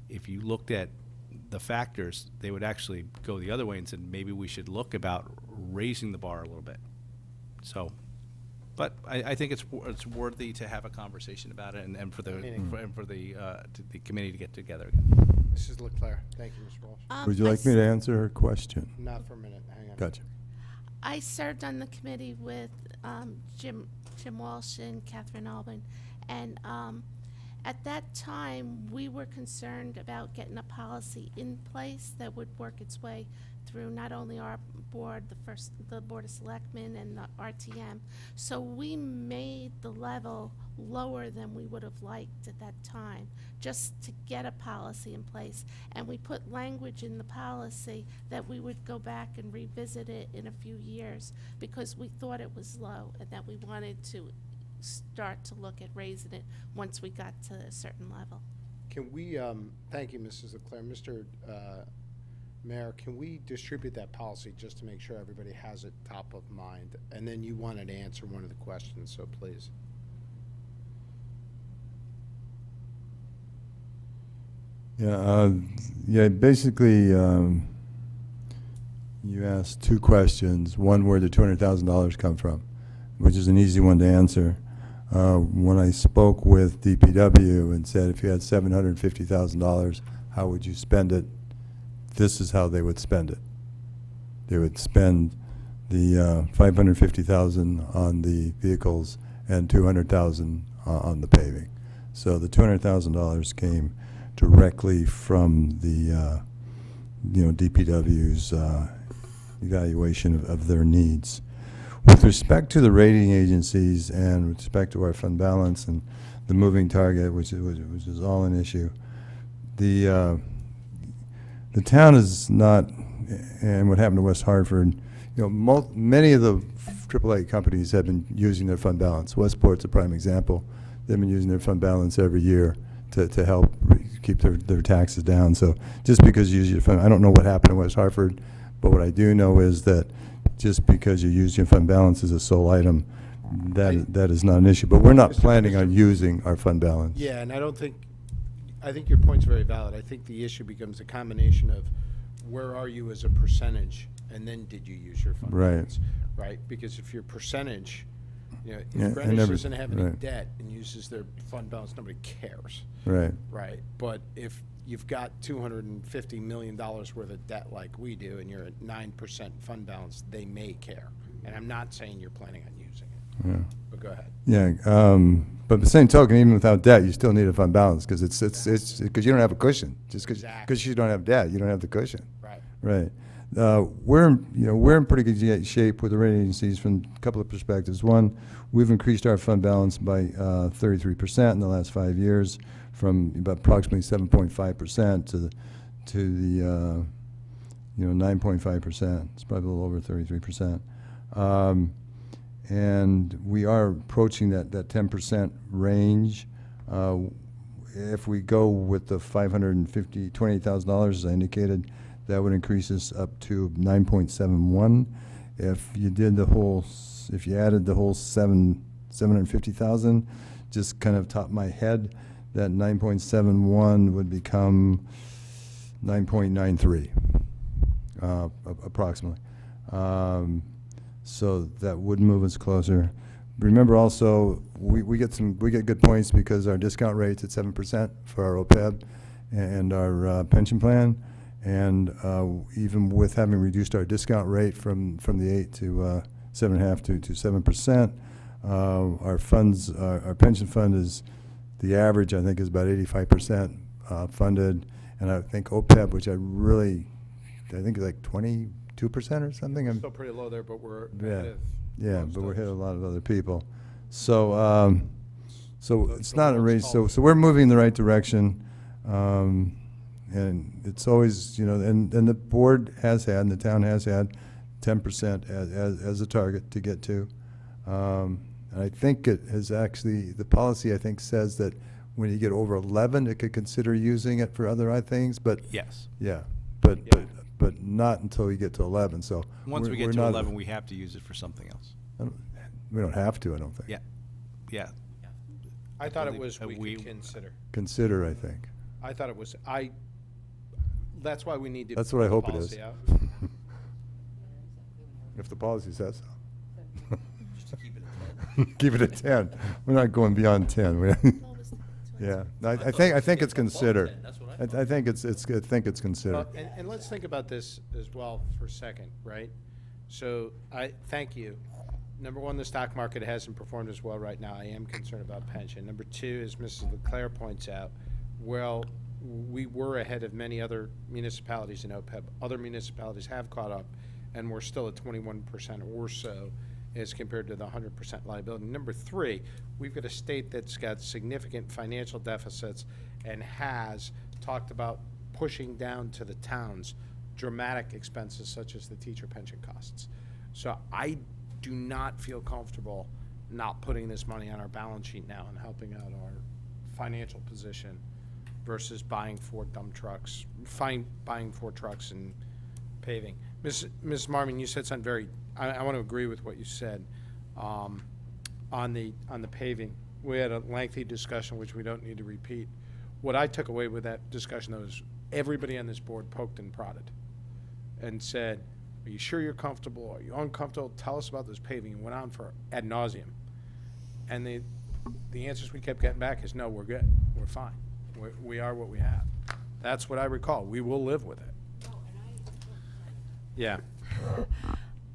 if you looked at the factors, they would actually go the other way and said maybe we should look about raising the bar a little bit. So, but I think it's worthy to have a conversation about it, and for the committee to get together again. Mrs. Leclerc, thank you, Mr. Walsh. Would you like me to answer her question? Not for a minute, hang on. Gotcha. I served on the committee with Jim Walsh and Catherine Albin, and at that time, we were concerned about getting a policy in place that would work its way through not only our board, the Board of Selectmen and the RTM. So we made the level lower than we would have liked at that time, just to get a policy in place. And we put language in the policy that we would go back and revisit it in a few years because we thought it was low and that we wanted to start to look at raising it once we got to a certain level. Can we, thank you, Mrs. Leclerc. Mr. Mayor, can we distribute that policy just to make sure everybody has it top of mind? And then you wanted to answer one of the questions, so please. Yeah, basically, you asked two questions. One, where the $200,000 come from, which is an easy one to answer. When I spoke with DPW and said, if you had $750,000, how would you spend it? This is how they would spend it. They would spend the $550,000 on the vehicles and $200,000 on the paving. So the $200,000 came directly from the DPW's evaluation of their needs. With respect to the rating agencies and with respect to our fund balance and the moving target, which is all an issue, the town is not, and what happened to West Hartford, many of the AAA companies have been using their fund balance. Westport's a prime example. They've been using their fund balance every year to help keep their taxes down. So just because you use your fund, I don't know what happened in West Hartford, but what I do know is that just because you use your fund balance as a sole item, that is not an issue. But we're not planning on using our fund balance. Yeah, and I think your point's very valid. I think the issue becomes a combination of where are you as a percentage, and then did you use your fund balance, right? Because if your percentage, if Greenwich doesn't have any debt and uses their fund balance, nobody cares. Right. Right. But if you've got $250 million worth of debt like we do, and you're at 9% fund balance, they may care. And I'm not saying you're planning on using it. Yeah. But go ahead. Yeah. But the same token, even without debt, you still need a fund balance because it's because you don't have a cushion. Just because you don't have debt, you don't have the cushion. Right. Right. We're in pretty good shape with the rating agencies from a couple of perspectives. One, we've increased our fund balance by 33% in the last 5 years, from about approximately 7.5% to the 9.5%. It's probably a little over 33%. And we are approaching that 10% range. If we go with the $28,000 as I indicated, that would increase us up to 9.71. If you added the whole 750,000, just kind of top of my head, that 9.71 would become 9.93, approximately. So that would move us closer. Remember also, we get good points because our discount rate's at 7% for our OPEB and our pension plan. And even with having reduced our discount rate from the 8 to 7.5 to 7%, our pension fund is the average, I think, is about 85% funded, and I think OPEB, which I think is like 22% or something. Still pretty low there, but we're Yeah, ahead of yeah, most but we're ahead others. of a lot of other people. So, so it's so not a let's race, call so it- we're moving in the right direction. And it's always, and the board has had, and the town has had 10% as a target to get to. And I think it has actually, the policy, I think, says that when you get over 11, it could consider using it for other things, but, Yes. yeah, but, Yeah. but not until you get to 11, so. Once we we're get to not- 11, we have to use it for something else. We don't have to, I don't think. Yeah, yeah. I thought it believe was that we we- could consider. Consider, I think. I thought it was, that's why we need to. That's what I put the hope it is. policy out. If the policy says so. Just to keep it at 10. Keep it at 10. We're not going beyond 10. Yeah, I think it's considered. That's what I I think it's considered. Well, and let's think about this as well for a second, right? So thank you. Number one, the stock market hasn't performed as well right now. I am concerned about pension. Number two, as Mrs. Leclerc points out, well, we were ahead of many other municipalities in OPEB. Other municipalities have caught up, and we're still at 21% or so as compared to the 100% liability. Number three, we've got a state that's got significant financial deficits and has talked about pushing down to the towns dramatic expenses such as the teacher pension costs. So I do not feel comfortable not putting this money on our balance sheet now and helping out our financial position versus buying 4 dump trucks, buying 4 trucks and paving. Ms. Marmon, you said something very, I want to agree with what you said on the paving. We had a lengthy discussion, which we don't need to repeat. What I took away with that discussion, though, is everybody on this board poked and prodded and said, are you sure you're comfortable? Are you uncomfortable? Tell us about this paving. It went on for ad nauseum. And the answers we kept getting back is, no, we're good. We're fine. We are what we have. That's what I recall. We will live with it. Yeah.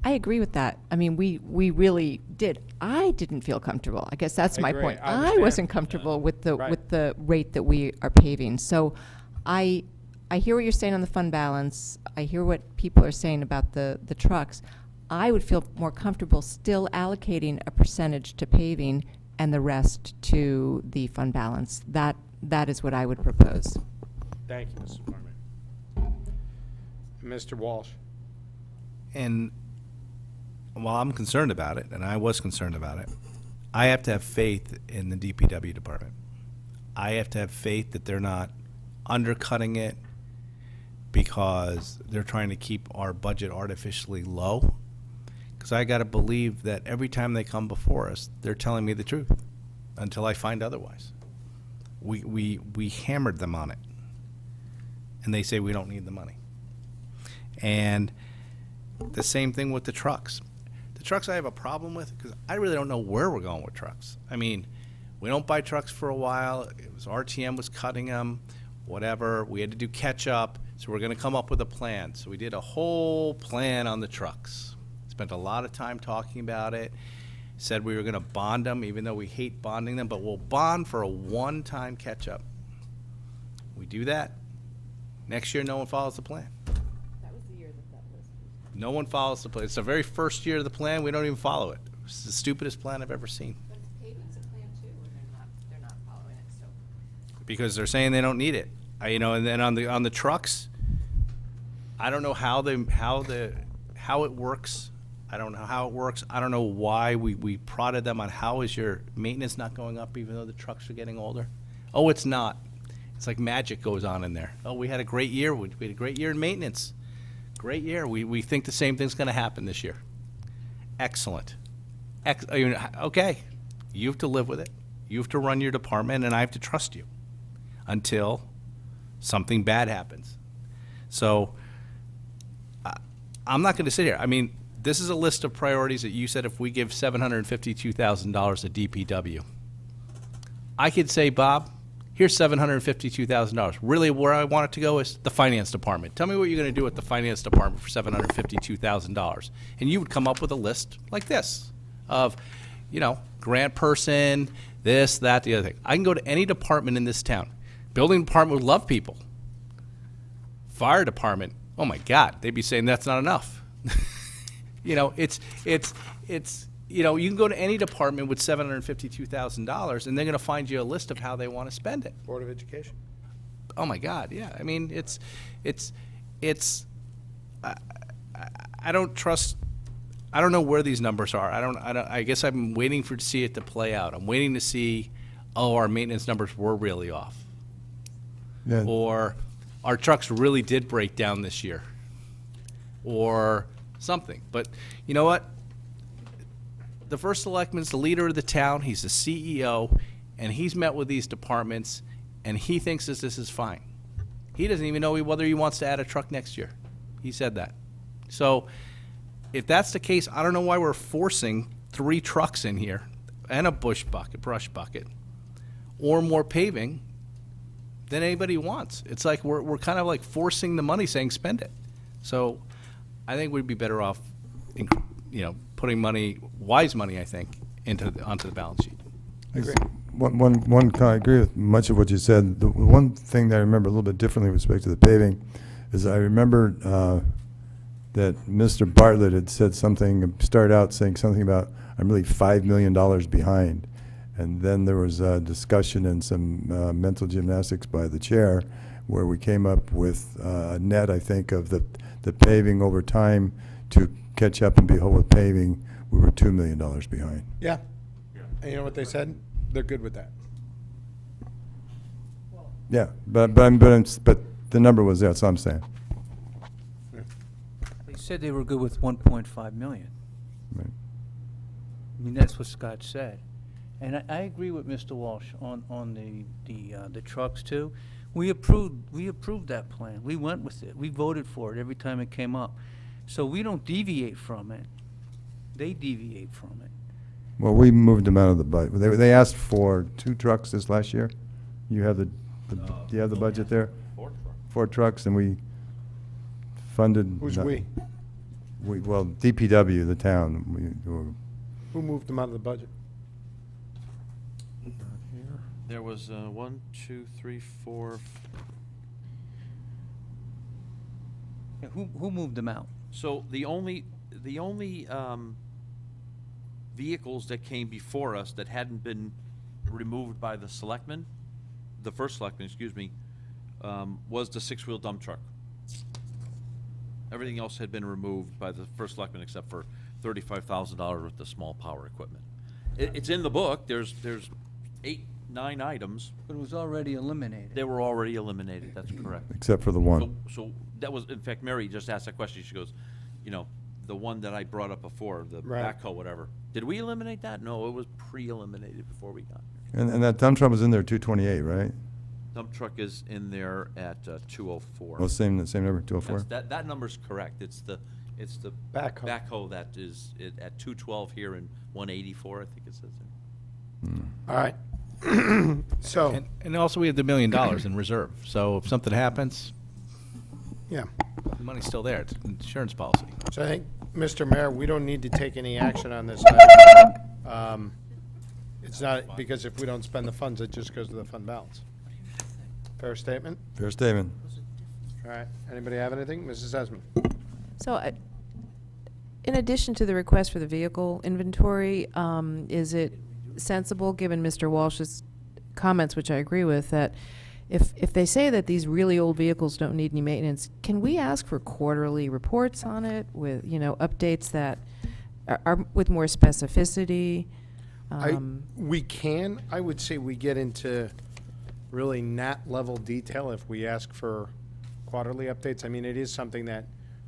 I agree with that. I mean, we really did. I didn't feel comfortable. I guess that's I my agree. point. I I understand. wasn't comfortable with the Right. with the rate that we are paving. So, I hear what you're saying on the fund balance. I hear what people are saying about the trucks. I would feel more comfortable still allocating a percentage to paving and the rest to the fund balance. That is what I would propose. Thank you, Mrs. Marmon. Mr. Walsh. And while I'm concerned about it, and I was concerned about it, I have to have faith in the DPW department. I have to have faith that they're not undercutting it because they're trying to keep our budget artificially low. Because I got to believe that every time they come before us, they're telling me the truth until I find otherwise. We hammered them on it, and they say we don't need the money. And the same thing with the trucks. The trucks I have a problem with because I really don't know where we're going with trucks. I mean, we don't buy trucks for a while. It was RTM was cutting them, whatever. We had to do catch up, so we're going to come up with a plan. So we did a whole plan on the trucks. Spent a lot of time talking about it. Said we were going to bond them, even though we hate bonding them, but we'll bond for a one-time catch-up. We do that. Next year, no one follows the plan. That was the year that was. No one follows the plan. It's the very first year of the plan. We don't even follow it. It's the stupidest plan I've ever seen. But paving's a plan too, and they're not following it. So. Because they're saying they don't need it. And then on the trucks, I don't know how it works. I don't know how it works. I don't know why we prodded them on how is your maintenance not going up even though the trucks are getting older. Oh, it's not. It's like magic goes on in there. Oh, we had a great year. We had a great year in maintenance. Great year. We think the same thing's going to happen this year. Excellent. Okay. You have to live with it. You have to run your department, and I have to trust you until something bad happens. So I'm not going to sit here. I mean, this is a list of priorities that you said if we give $752,000 to DPW. I could say, Bob, here's $752,000. Really, where I want it to go is the finance department. Tell me what you're going to do with the finance department for $752,000. And you would come up with a list like this of, grant person, this, that, the other thing. I can go to any department in this town. Building department would love people. Fire department, oh my God, they'd be saying that's not enough. You know, it's you know, you can go to any department with $752,000 and they're going to find you a list of how they want to spend it. Board of Education. Oh my God, yeah. I mean, I don't trust. I don't know where these numbers are. I guess I'm waiting to see it to play out. I'm waiting to see, oh, our maintenance numbers were really off, Yeah. or our trucks really did break down this year, or something. But you know what? The first selectman's the leader of the town. He's the CEO, and he's met with these departments, and he thinks this is fine. He doesn't even know whether he wants to add a truck next year. He said that. So if that's the case, I don't know why we're forcing 3 trucks in here and a brush bucket, or more paving than anybody wants. It's like we're kind of like forcing the money, saying spend it. So I think we'd be better off, putting money, wise money, I think, onto the balance sheet. Agree. I agree with much of what you said. The one thing that I remember a little bit differently with respect to the paving is I remember that Mr. Bartlett had said something, started out saying something about, I'm really $5 million behind. And then there was a discussion and some mental gymnastics by the chair where we came up with a net, I think, of the paving over time to catch up and be whole with paving. We were $2 million behind. Yeah. And you know what they said? They're good with that. Yeah, but the number was there, that's what I'm saying. They said they were good with 1.5 million. Right. I mean, that's what Scott said. And I agree with Mr. Walsh on the trucks too. We approved that plan. We went with it. We voted for it every time it came up. So we don't deviate from it. They deviate from it. Well, we moved them out of the budget. They asked for 2 trucks this last year. You have do you have the budget there? 4 trucks, and we funded. Who's we? Well, DPW, the town. Who moved them out of the budget? There was 1, 2, 3, 4. Yeah, who moved them out? So the only vehicles that came before us that hadn't been removed by the selectmen, the first selectman, excuse me, was the 6-wheel dump truck. Everything else had been removed by the first selectman except for $35,000 worth of small power equipment. It's in the book. There's 8, 9 items. But it was already eliminated. They were already eliminated. That's correct. Except for the one. So that was, in fact, Mary just asked that question. She goes, the one that I brought up before, the Right. backhoe, whatever. Did we eliminate that? No, it was pre-eliminated before we got there. And that dump truck was in there 228, right? Dump truck is in there at 204. Well, same number, 204? That number's correct. It's the Backhoe. backhoe that is at 212 here and 184, I think it says there. All right. So, And also we have the $1 million in reserve. So if something happens, yeah. the money's still there. It's an insurance policy. So I think, Mr. Mayor, we don't need to take any action on this item. It's not, because if we don't spend the funds, it just goes to the fund balance. Fair statement? Fair statement. All right. Anybody have anything? Mrs. Esmond? So, in addition to the request for the vehicle inventory, is it sensible, given Mr. Walsh's comments, which I agree with, that if they say that these really old vehicles don't need any maintenance, can we ask for quarterly reports on it with, updates that are with more specificity? We can. I would say we get into really level detail if we ask for quarterly updates. I mean, it is something that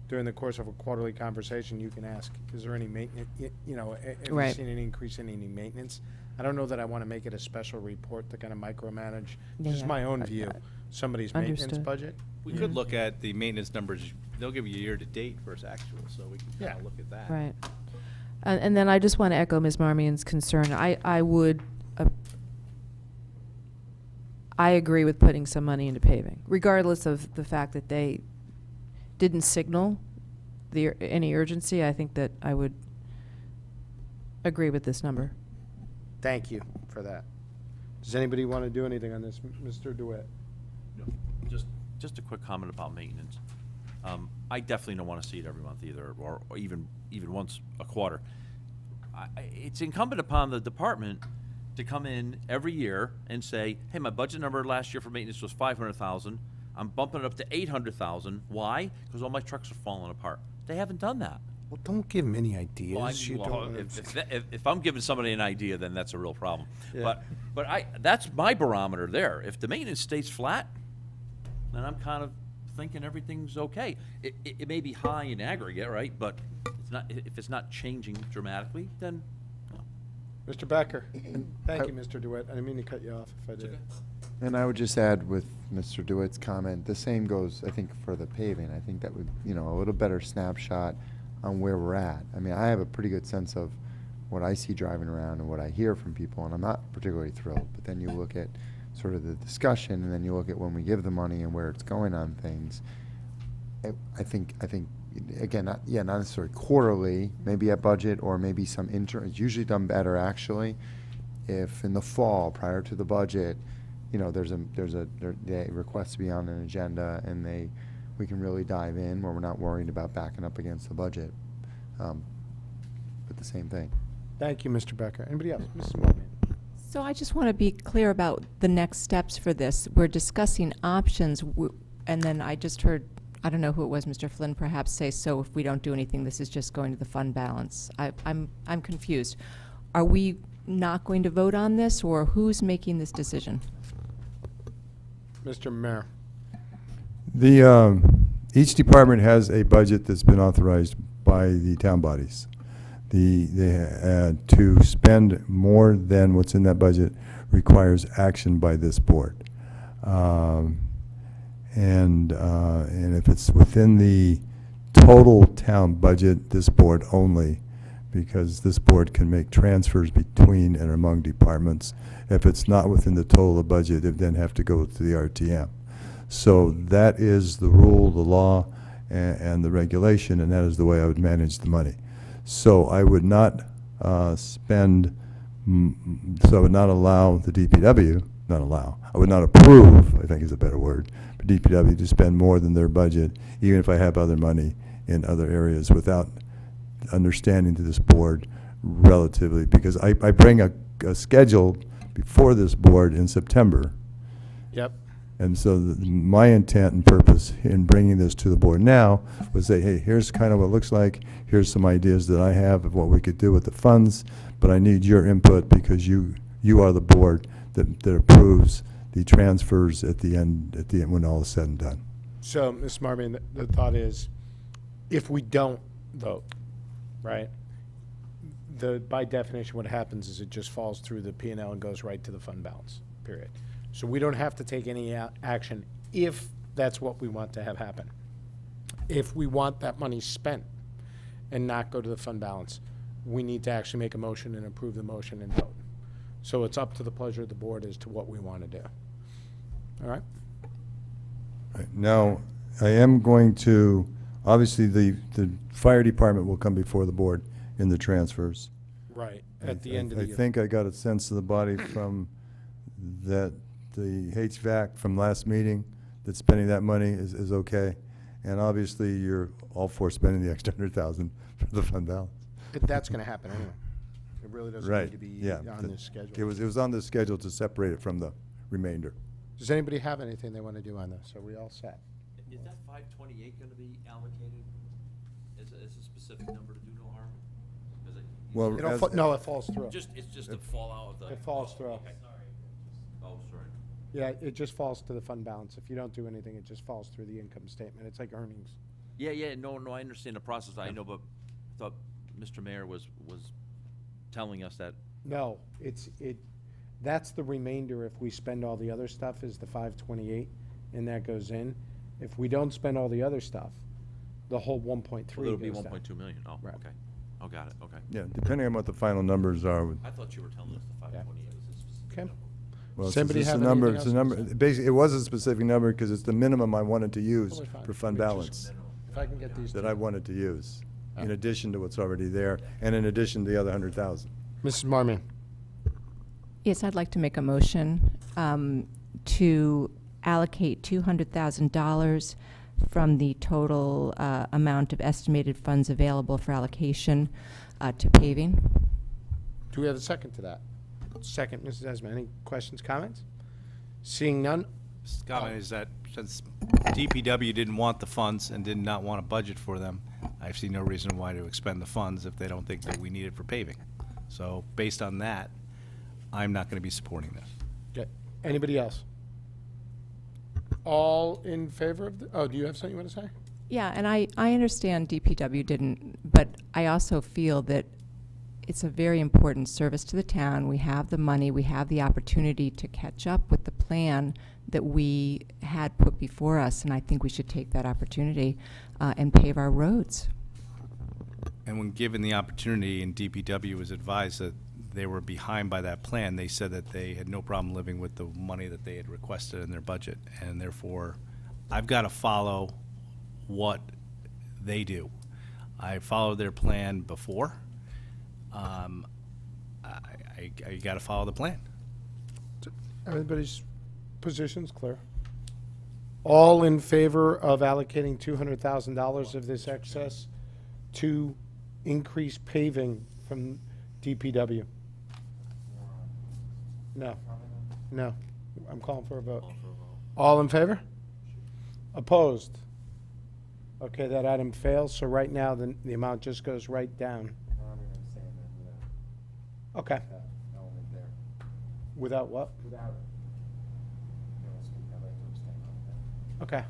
during the course of a quarterly conversation, you can ask, is there any maintenance, have you Right. seen any increase in any maintenance? I don't know that I want to make it a special report to kind of micromanage, Yeah, just my own I- view, I- somebody's maintenance Understood. budget. We could look at the maintenance numbers. They'll give you year-to-date versus actual, so we can kind Yeah. of look at that. Right. And then I just want to echo Ms. Marmion's concern. I would, I agree with putting some money into paving, regardless of the fact that they didn't signal any urgency. I think that I would agree with this number. Thank you for that. Does anybody want to do anything on this? Mr. DeWitt? No, just a quick comment about maintenance. I definitely don't want to see it every month either, or even once a quarter. It's incumbent upon the department to come in every year and say, hey, my budget number last year for maintenance was 500,000. I'm bumping it up to 800,000. Why? Because all my trucks are falling apart. They haven't done that. Well, don't give him any ideas. Well, You well, don't- if I'm giving somebody an idea, then that's a real problem. Yeah. But that's my barometer there. If the maintenance stays flat, then I'm kind of thinking everything's okay. It may be high in aggregate, right? But it's not. If it's not changing dramatically, then Mr. Becker? Thank you, Mr. DeWitt. I didn't mean to cut you off if I did. And I would just add with Mr. DeWitt's comment, the same goes, I think, for the paving. I think that would, a little better snapshot on where we're at. I mean, I have a pretty good sense of what I see driving around and what I hear from people, and I'm not particularly thrilled. But then you look at sort of the discussion, and then you look at when we give the money and where it's going on things. I think, again, not necessarily quarterly, maybe at budget, or maybe some it's usually done better, actually, if in the fall, prior to the budget, there's a request to be on an agenda, and we can really dive in where we're not worried about backing up against the budget. But the same thing. Thank you, Mr. Becker. Anybody else? Mrs. Morgan? So I just want to be clear about the next steps for this. We're discussing options, and then I just heard, I don't know who it was, Mr. Flynn perhaps say, so if we don't do anything, this is just going to the fund balance. I'm confused. Are we not going to vote on this, or who's making this decision? Mr. Mayor? Each department has a budget that's been authorized by the town bodies. To spend more than what's in that budget requires action by this board. And if it's within the total town budget, this board only, because this board can make transfers between and among departments. If it's not within the total of the budget, it then have to go to the RTM. So that is the rule, the law, and the regulation, and that is the way I would manage the money. So I would not so I would not allow the DPW, I would not approve, I think is a better word, for DPW to spend more than their budget, even if I have other money in other areas, without understanding to this board relatively, because I bring a schedule before this board in September. Yep. And so my intent and purpose in bringing this to the board now was say, hey, here's kind of what it looks like. Here's some ideas that I have of what we could do with the funds, but I need your input because you are the board that approves the transfers at the end when all is said and done. So, Ms. Marmion, the thought is, if we don't vote, right, by definition what happens is it just falls through the P&L and goes right to the fund balance, period. So we don't have to take any action if that's what we want to have happen. If we want that money spent and not go to the fund balance, we need to actually make a motion and approve the motion and vote. So it's up to the pleasure of the board as to what we want to do. All right? Right. Now, I am going to, obviously, the fire department will come before the board in the transfers. Right, at the end of the year. I think I got a sense of the body from that the HVAC from last meeting, that spending that money is okay. And obviously, you're all for spending the extra 100,000 for the fund balance. That's going to happen anyway. It really doesn't Right, need to be yeah. on this schedule. It was on the schedule to separate it from the remainder. Does anybody have anything they want to do on this? Are we all set? is that 528 going to be allocated as a specific number to do no harm? Well, No, it falls through. It's just a fallout of the. It falls through. Okay. Oh, sorry. Yeah, it just falls to the fund balance. If you don't do anything, it just falls through the income statement. It's like earnings. Yeah, no, I understand the process. I know, but I thought Mr. Mayor was telling us that. No, that's the remainder if we spend all the other stuff is the 528, and that goes in. If we don't spend all the other stuff, the whole 1.3 Well, it'll be goes down. 1.2 million. Oh, Right. okay. Oh, got it. Okay. Yeah, depending on what the final numbers are. I thought you were telling us the 528 was a specific Okay. number. Well, Does anybody it's a have number. anything It's a else number. to say? Basically, it was a specific number because it's the minimum I wanted to use Totally fine. for fund We just- balance If I can get these that two. I wanted to use, in Oh. addition to what's already there, and in addition to the other 100,000. Mrs. Marmion. Yes, I'd like to make a motion to allocate $200,000 from the total amount of estimated funds available for allocation to paving. Do we have a second to that? Second, Mrs. Esma. Any questions, comments? Seeing none? Comment is that since DPW didn't want the funds and did not want a budget for them, I see no reason why to expend the funds if they don't think that we need it for paving. So based on that, I'm not going to be supporting this. Okay. Anybody else? All in favor of the, oh, do you have something you want to say? Yeah, and I understand DPW didn't, but I also feel that it's a very important service to the town. We have the money, we have the opportunity to catch up with the plan that we had put before us, and I think we should take that opportunity and pave our roads. And when given the opportunity and DPW was advised that they were behind by that plan, they said that they had no problem living with the money that they had requested in their budget. And therefore, I've got to follow what they do. I followed their plan before. I got to follow the plan. Everybody's position's clear. All in favor of allocating $200,000 of this excess to increase paving from DPW? No. No. I'm calling for a vote. All in favor? Opposed? Okay, that item fails, so right now the amount just goes right down. Okay. Without what? Okay.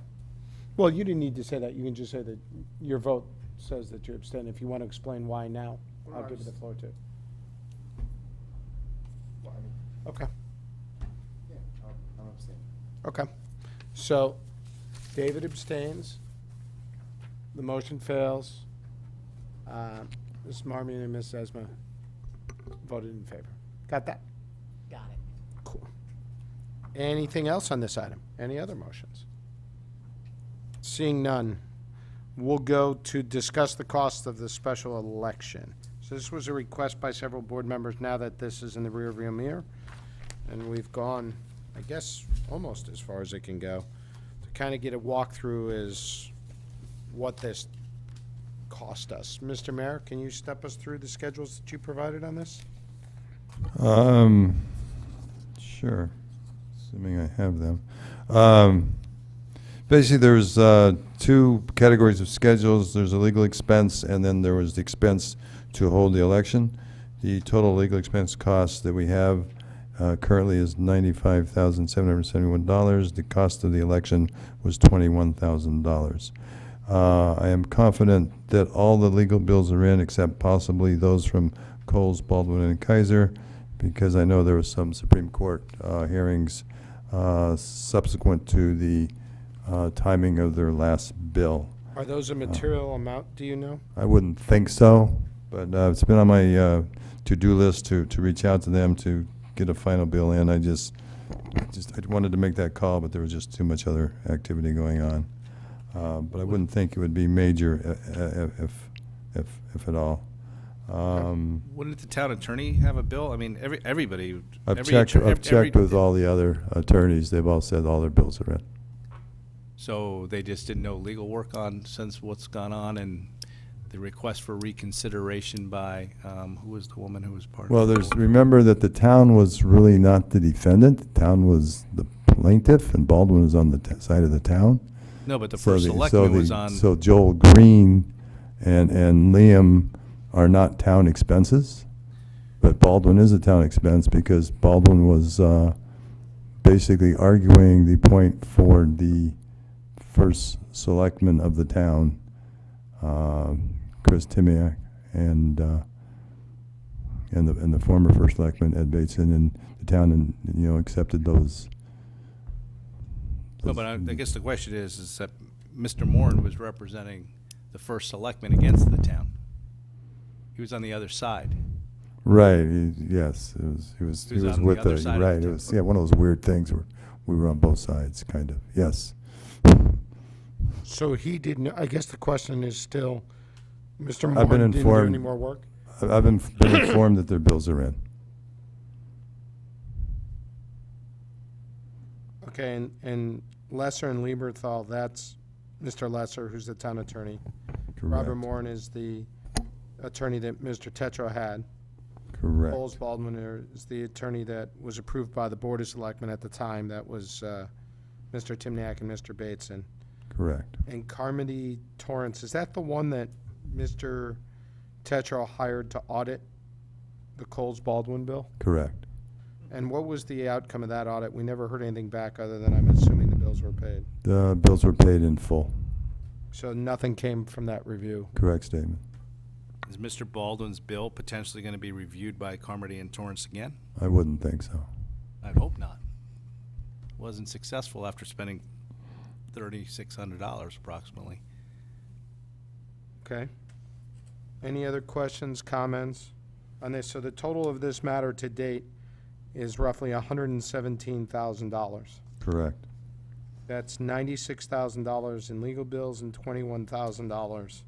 Well, you didn't need to say that. You can just say that your vote says that you abstain. If you want to explain why now, I'll give you the floor too. Okay. Okay. So, David abstains. The motion fails. Ms. Marmion and Ms. Esma voted in favor. Got that? Got it. Cool. Anything else on this item? Any other motions? Seeing none, we'll go to discuss the cost of the special election. So this was a request by several board members now that this is in the rearview mirror. And we've gone, I guess, almost as far as it can go to kind of get a walkthrough as what this cost us. Mr. Mayor, can you step us through the schedules that you provided on this? Sure, assuming I have them. Basically, there's two categories of schedules. There's a legal expense, and then there was the expense to hold the election. The total legal expense cost that we have currently is $95,771. The cost of the election was $21,000. I am confident that all the legal bills are in, except possibly those from Coles, Baldwin, and Kaiser, because I know there was some Supreme Court hearings subsequent to the timing of their last bill. Are those a material amount, do you know? I wouldn't think so, but it's been on my to-do list to reach out to them to get a final bill in. I wanted to make that call, but there was just too much other activity going on. But I wouldn't think it would be major if at all. Wouldn't the town attorney have a bill? I mean, everybody. I've checked with all the other attorneys. They've all said all their bills are in. So they just didn't know legal work on since what's gone on and the request for reconsideration by, who was the woman who was part of it? Well, remember that the town was really not the defendant. The town was the plaintiff, and Baldwin was on the side of the town. No, but the first selectman was on. So Joel Green and Liam are not town expenses, but Baldwin is a town expense because Baldwin was basically arguing the point for the first selectman of the town, Chris Timiak, and the former first selectman, Ed Bateson, and the town accepted those. No, but I guess the question is that Mr. Moran was representing the first selectman against the town. He was on the other side. Right. Yes. He was on with the other side of right. the It was one of those weird things where we were on both sides, kind of. Yes. So he didn't, I guess the question is still, Mr. I've been Moore didn't do informed. any more work? I've been informed that their bills are in. Okay, and Lesser and Lieberthal, that's Mr. Lesser, who's the town attorney. Robert Correct. Moran is the attorney that Mr. Tetro had. Correct. Bowles Baldwin is the attorney that was approved by the Board of Selectmen at the time. That was Mr. Timniak and Mr. Bateson. Correct. And Carmody Torrance, is that the one that Mr. Tetro hired to audit the Coles Baldwin bill? Correct. And what was the outcome of that audit? We never heard anything back other than I'm assuming the bills were paid. The bills were paid in full. So nothing came from that review. Correct statement. Is Mr. Baldwin's bill potentially going to be reviewed by Carmody and Torrance again? I wouldn't think so. I'd hope not. Wasn't successful after spending $3,600 approximately. Okay. Any other questions, comments on this? So the total of this matter to date is roughly $117,000. Correct. That's $96,000 in legal bills and $21,000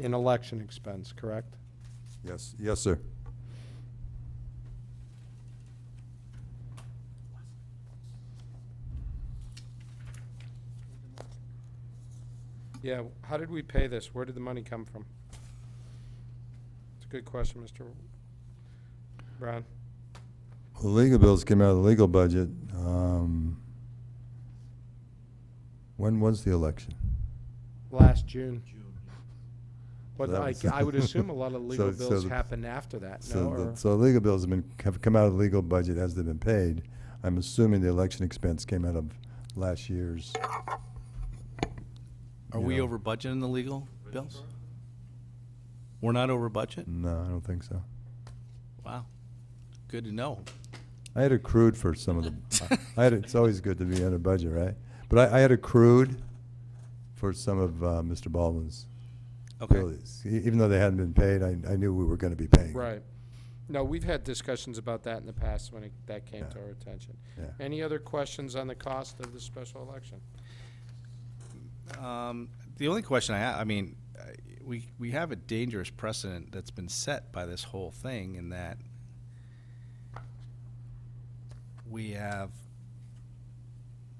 in election expense, correct? Yes. Yes, sir. Yeah, how did we pay this? Where did the money come from? It's a good question, Mr. Brown. The legal bills came out of the legal budget. When was the election? Last June. But that was- I would assume a lot of legal So bills the- happened after that, no? So, Or- so legal bills have come out of the legal budget as they've been paid. I'm assuming the election expense came out of last year's. Are you we know. over budget in the legal bills? We're not over budget? No, I don't think so. Wow. Good to know. I had accrued for some of the, it's always good to be under budget, right? But I had accrued for some of Mr. Baldwin's Okay. bills. Even though they hadn't been paid, I knew we were going to be paying. Right. No, we've had discussions about that in the past when that came to Yeah. our attention. Yeah. Any other questions on the cost of the special election? The only question I have, I mean, we have a dangerous precedent that's been set by this whole thing in that we have,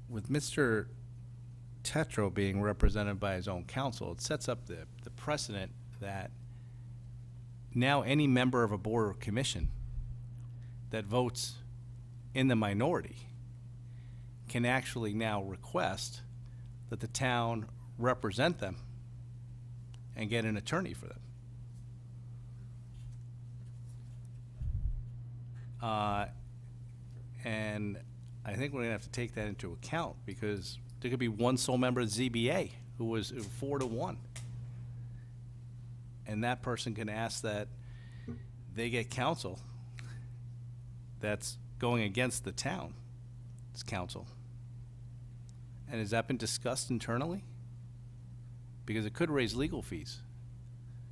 with Mr. Tetro being represented by his own counsel, it sets up the precedent that now any member of a board or commission that votes in the minority can actually now request that the town represent them and get an attorney for them. And I think we're gonna have to take that into account because there could be one sole member of ZBA who was 4-1. And that person can ask that they get counsel that's going against the town's counsel. And has that been discussed internally? Because it could raise legal fees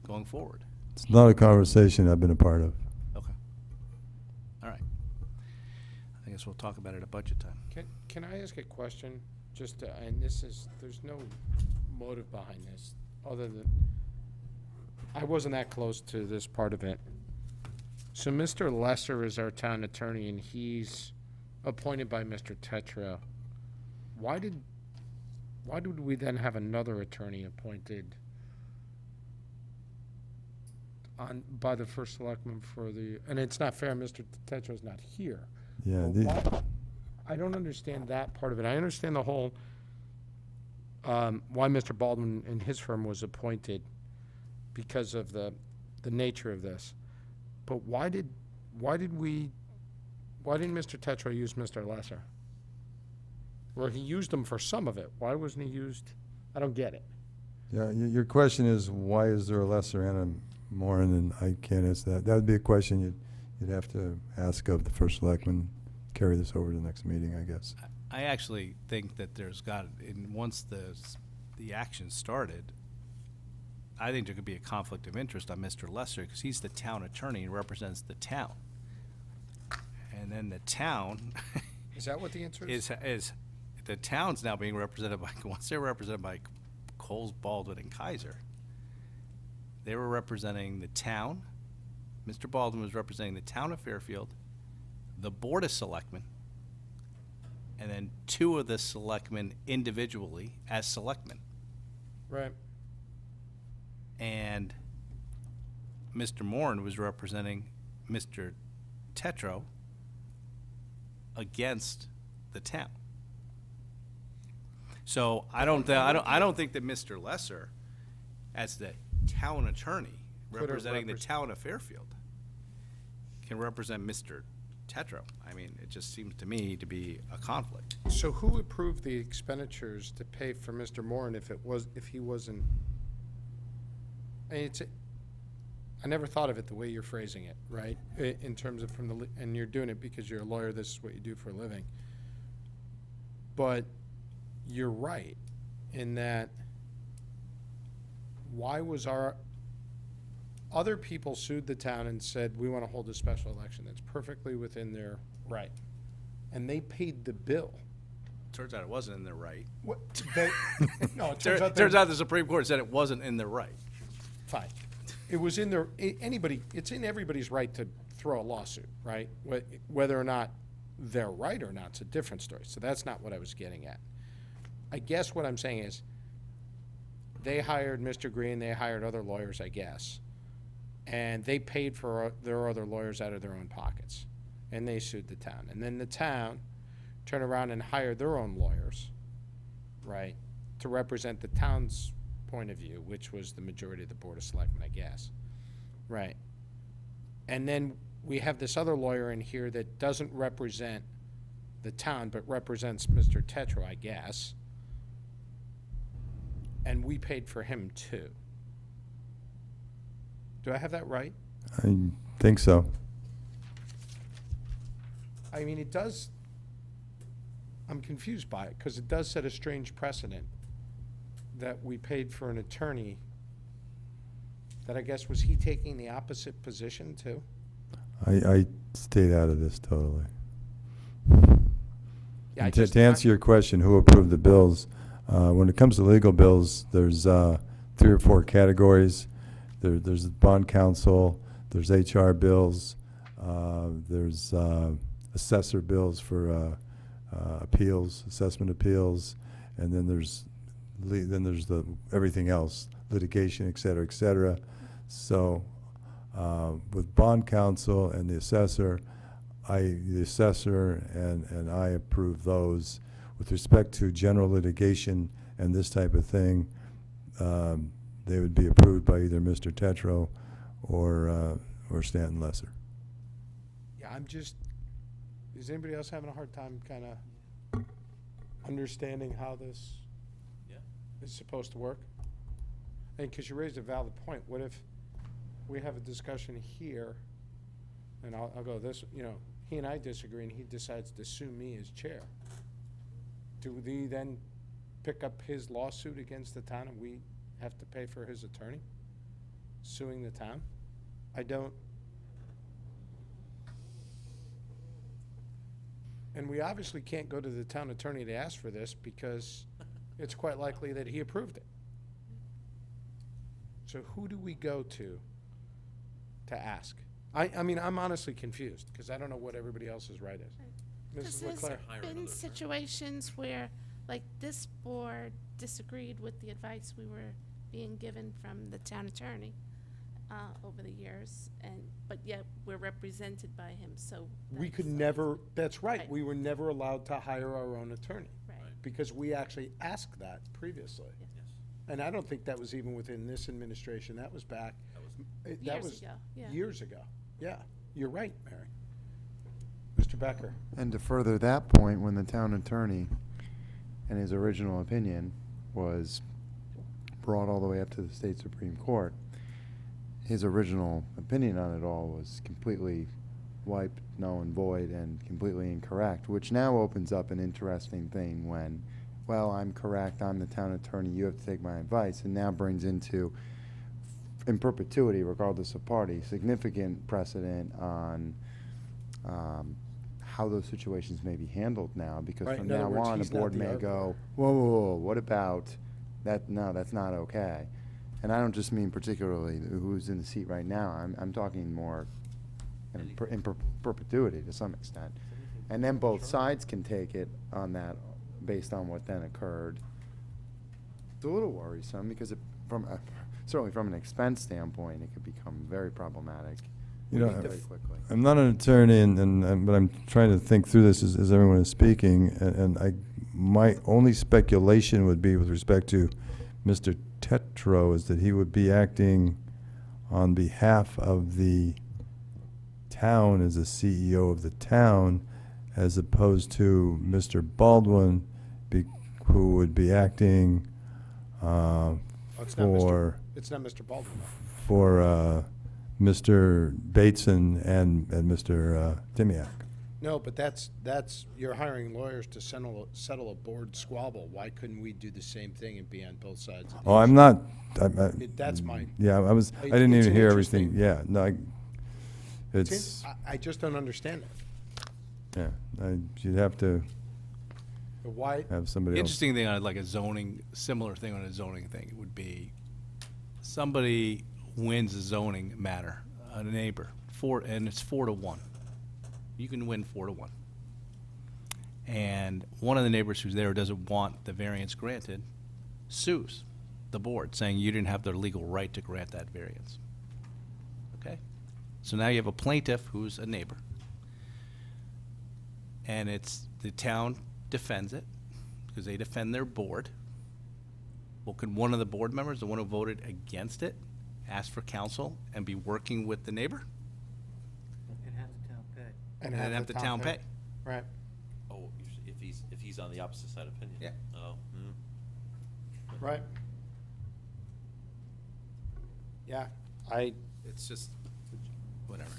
going forward. It's not a conversation I've been a part of. Okay. All right. I guess we'll talk about it at budget time. Can I ask a question? Just, and this is, there's no motive behind this, other than, I wasn't that close to this part of it. So Mr. Lesser is our town attorney, and he's appointed by Mr. Tetro. Why did we then have another attorney appointed by the first selectman for the, and it's not fair, Mr. Tetro's not here. Yeah. But why- I don't understand that part of it. I understand the whole, why Mr. Baldwin and his firm was appointed because of the nature of this. But why didn't Mr. Tetro use Mr. Lesser? Well, he used him for some of it. Why wasn't he used? I don't get it. Yeah, your question is, why is there a lesser and a Moran, and I can't answer that. That would be a question you'd have to ask of the first selectman, carry this over to the next meeting, I guess. I actually think that there's got, and once the action started, I think there could be a conflict of interest on Mr. Lesser because he's the town attorney and represents the town. And then the town Is that what the answer is? is the town's now being represented by, once they're represented by Coles, Baldwin, and Kaiser, they were representing the town. Mr. Baldwin was representing the town of Fairfield, the Board of Selectmen, and then 2 of the selectmen individually as selectmen. Right. And Mr. Moran was representing Mr. Tetro against the town. So I don't think that Mr. Lesser, as the town attorney Could've representing the repres- town of Fairfield, can represent Mr. Tetro. I mean, it just seems to me to be a conflict. So who approved the expenditures to pay for Mr. Moran if he wasn't? I mean, I never thought of it the way you're phrasing it, right? In terms of and you're doing it because you're a lawyer, this is what you do for a living. But you're right in that why was other people sued the town and said, we want to hold a special election. That's perfectly within their right. And they paid the bill. Turns out it wasn't in their right. What, no, it Turns out the Supreme Court said it wasn't in their right. Fine. It was in it's in everybody's right to throw a lawsuit, right? Whether or not they're right or not, it's a different story. So that's not what I was getting at. I guess what I'm saying is they hired Mr. Green, they hired other lawyers, I guess, and they paid for their other lawyers out of their own pockets, and they sued the town. And then the town turned around and hired their own lawyers, right, to represent the town's point of view, which was the majority of the Board of Selectmen, I guess. Right. And then we have this other lawyer in here that doesn't represent the town, but represents Mr. Tetro, I guess. And we paid for him too. Do I have that right? I think so. I mean, it does, I'm confused by it, because it does set a strange precedent that we paid for an attorney that I guess, was he taking the opposite position too? I stayed out of this totally. Yeah, And to answer your question, who approved the bills, when it comes to legal bills, there's 3 or 4 categories. There's bond counsel, there's HR bills, there's assessor bills for appeals, assessment appeals, and then there's the everything else, litigation, et cetera, et cetera. So with bond counsel and the assessor and I approve those. With respect to general litigation and this type of thing, they would be approved by either Mr. Tetro or Stanton Lesser. Yeah, is anybody else having a hard time kind of understanding how this is supposed to work? And because you raised a valid point, what if we have a discussion here, and I'll go this, he and I disagree, and he decides to sue me as chair. Do we then pick up his lawsuit against the town and we have to pay for his attorney suing the town? I don't. And we obviously can't go to the town attorney to ask for this because it's quite likely that he approved it. So who do we go to ask? I mean, I'm honestly confused because I don't know what everybody else's right is. Because Mrs. there's Leclerc? been situations where, like, this board disagreed with the advice we were being given from the town attorney over the years, but yet we're represented by him, so. We could that's- never, that's right, Right. we were never allowed to hire our own attorney. Right. Because we actually asked that previously. And I don't think that was even within this administration, that was back. That Years was ago, yeah. Years ago, yeah, you're right, Mary. Mr. Becker? And to further that point, when the town attorney and his original opinion was brought all the way up to the state Supreme Court, his original opinion on it all was completely wiped, null and void, and completely incorrect, which now opens up an interesting thing when, well, I'm correct, I'm the town attorney, you have to take my advice, and now brings into, in perpetuity, regardless of party, significant precedent on how those situations may be handled now, because Right, from in other now words, on, a he's not board the may arbiter. go, whoa, what about that? No, that's not okay. And I don't just mean particularly who's in the seat right now. I'm talking more in perpetuity to some extent. and then both sides can take it on that, based on what then occurred. It's a little worrisome, because certainly from an expense standpoint, it could become very problematic You know, very quickly. I'm not an attorney, but I'm trying to think through this as everyone is speaking, my only speculation would be with respect to Mr. Tetro is that he would be acting on behalf of the town as a CEO of the town, as opposed to Mr. Baldwin, who would be acting It's not Mr. Baldwin. for Mr. Bateson and Mr. Timiak. No, but that's, you're hiring lawyers to settle a board squabble. Why couldn't we do the same thing and be on both sides of the Oh, I'm issue? not. That's my. Yeah, I It's didn't even an hear interesting- everything. Yeah, no, it's. I just don't understand it. Yeah, you'd have to But why, have somebody else. Interesting thing on like a zoning, similar thing on a zoning thing would be somebody wins a zoning matter, a neighbor, and it's 4-1. You can win 4-1. And one of the neighbors who's there who doesn't want the variance granted sues the board, saying you didn't have the legal right to grant that variance. Okay? So now you have a plaintiff who's a neighbor. And the town defends it, because they defend their board. Well, can one of the board members, the one who voted against it, ask for counsel and be working with the neighbor? And have the town pay. And then have the town pay? Right. Oh, if he's on the opposite side opinion? Yeah. Oh, Right. Yeah, It's just, whatever,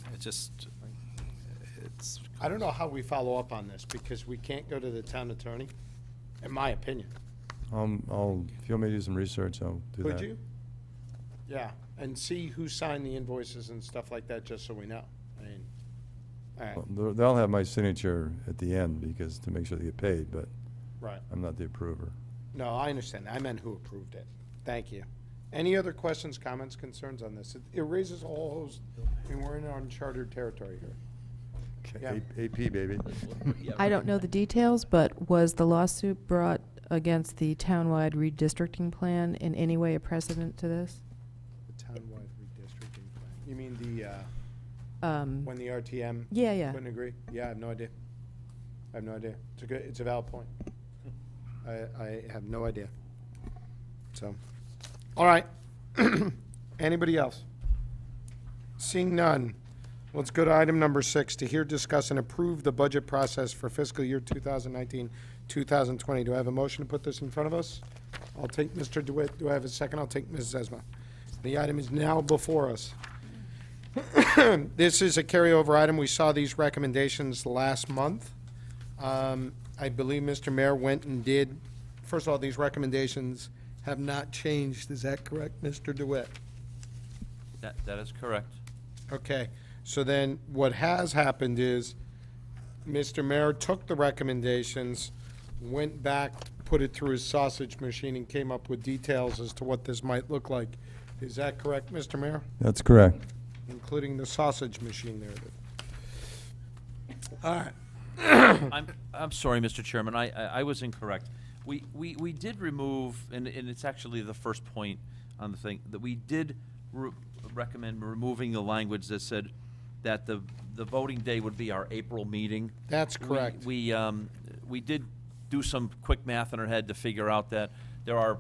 I don't know how we follow up on this, because we can't go to the town attorney, in my opinion. If you want me to do some research, I'll do that. Could you? Yeah, and see who signed the invoices and stuff like that, just so we know. I mean, all right, Well, they'll have my signature at the end, because to make sure they get paid, but right. I'm not the approver. No, I understand. I meant who approved it. Thank you. Any other questions, comments, concerns on this? It raises a whole host, and we're in uncharted territory here. Okay, AP, baby. I don't know the details, but was the lawsuit brought against the townwide redistricting plan in any way a precedent to this? The townwide redistricting plan. You mean the, Um, when the RTM yeah. couldn't agree? Yeah, I have no idea. I have no idea. It's a valid point. I have no idea. So, all right. Anybody else? Seeing none, let's go to item number 6, to hear, discuss, and approve the budget process for fiscal year 2019, 2020. Do I have a motion to put this in front of us? I'll take Mr. DeWitt. Do I have a second? I'll take Mrs. Esma. The item is now before us. This is a carryover item. We saw these recommendations last month. I believe Mr. Mayor went and did, first of all, these recommendations have not changed. Is that correct, Mr. DeWitt? that is correct. Okay, so then what has happened is Mr. Mayor took the recommendations, went back, put it through his sausage machine, and came up with details as to what this might look like. Is that correct, Mr. Mayor? That's correct. Including the sausage machine there. All right. I'm sorry, Mr. Chairman, I was incorrect. We did remove, and it's actually the first point on the thing, that we did recommend removing the language that said that the voting day would be our April meeting. That's correct. We did do some quick math in our head to figure out that there are,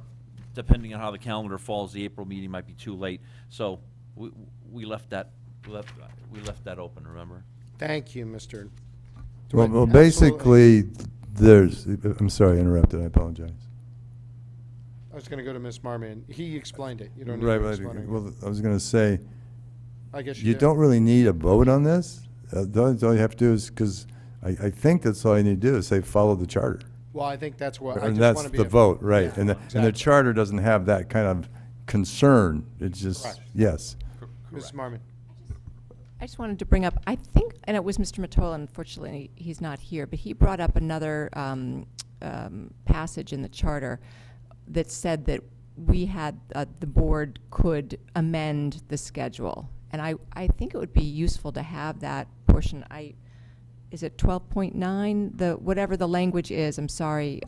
depending on how the calendar falls, the April meeting might be too late. So we left that open, remember? Thank you, Mr. Well, DeWitt. basically, I'm sorry, I interrupted. I apologize. I was going to go to Ms. Marmion. He explained it. You don't need Right, to right. explain it. Well, I was going to say, I guess you do. don't really need a vote on this. All you have to do is, because I think that's all you need to do is say, follow the charter. Well, I think that's what, I And just that's want to be. the vote, right. Yeah, And the exactly. charter doesn't have that kind of concern. It's just, Correct. yes. Ms. Marmion. I just wanted to bring up, I think, and it was Mr. Mottola, unfortunately, he's not here, but he brought up another passage in the charter that said that we had, the board could amend the schedule. And I think it would be useful to have that portion. is it 12.9? Whatever the language is, I'm sorry,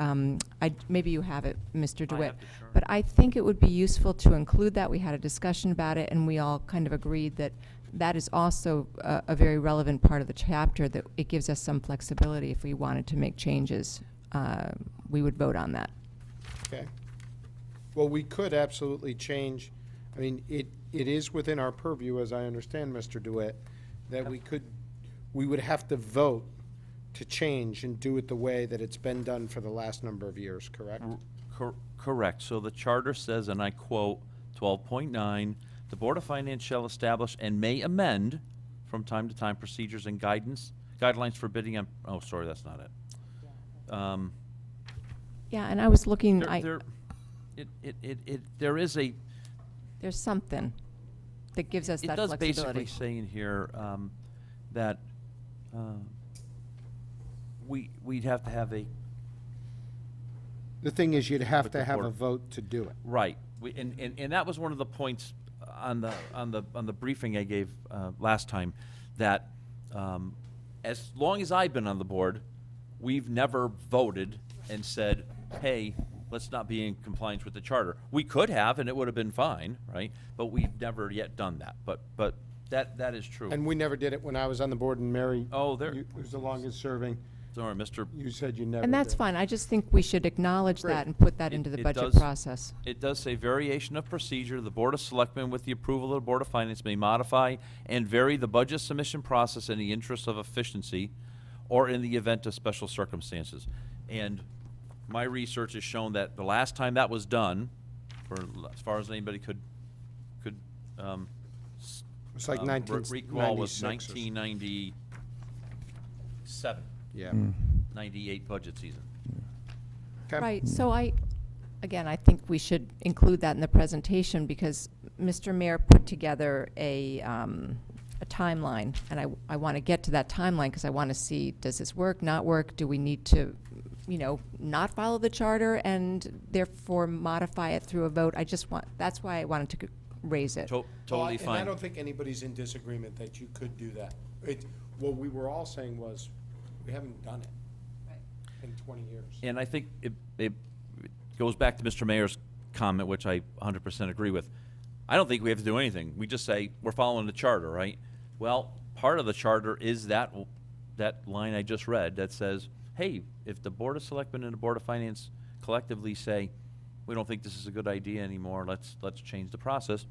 maybe you have it, Mr. DeWitt. But I think it would be useful to include that. We had a discussion about it, and we all kind of agreed that that is also a very relevant part of the chapter, that it gives us some flexibility if we wanted to make changes. We would vote on that. Okay. Well, we could absolutely change, I mean, it is within our purview, as I understand, Mr. DeWitt, that we would have to vote to change and do it the way that it's been done for the last number of years, correct? Correct. So the charter says, and I quote 12.9, "The Board of Finance shall establish and may amend from time to time procedures and guidelines for bidding on," oh, sorry, that's not it. Yeah, and I was looking, There is a, there's something that gives us it that does flexibility. basically say in here that we'd have to have a, The thing is, you'd have With to the have a board. vote to do it. right, and that was one of the points on the briefing I gave last time, that as long as I've been on the board, we've never voted and said, hey, let's not be in compliance with the charter. We could have, and it would have been fine, right? But we've never yet done that. But that is true. And we never did it when I was on the board, and Mary, Oh, there, who's the longest serving, sorry, Mr. you said you never And that's did. fine. I just think we should acknowledge Great. that and put that It- into the it budget does- process. It does say variation of procedure. The Board of Selectmen, with the approval of the Board of Finance, may modify and vary the budget submission process in the interest of efficiency or in the event of special circumstances. And my research has shown that the last time that was done, for as far as anybody could It's like recall, was 1996. 1997, Yeah. 98 budget season. Okay. Right, so I think we should include that in the presentation, because Mr. Mayor put together a timeline, and I want to get to that timeline, because I want to see, does this work, not work? Do we need to, not follow the charter and therefore modify it through a vote? That's why I wanted to raise it. Totally And I fine. don't think anybody's in disagreement that you could do that. What we were all saying was, we haven't done it in 20 years. And I think it goes back to Mr. Mayor's comment, which I 100% agree with. I don't think we have to do anything. We just say, we're following the charter, right? Well, part of the charter is that line I just read that says, hey, if the Board of Selectmen and the Board of Finance collectively say, we don't think this is a good idea anymore, let's change the process,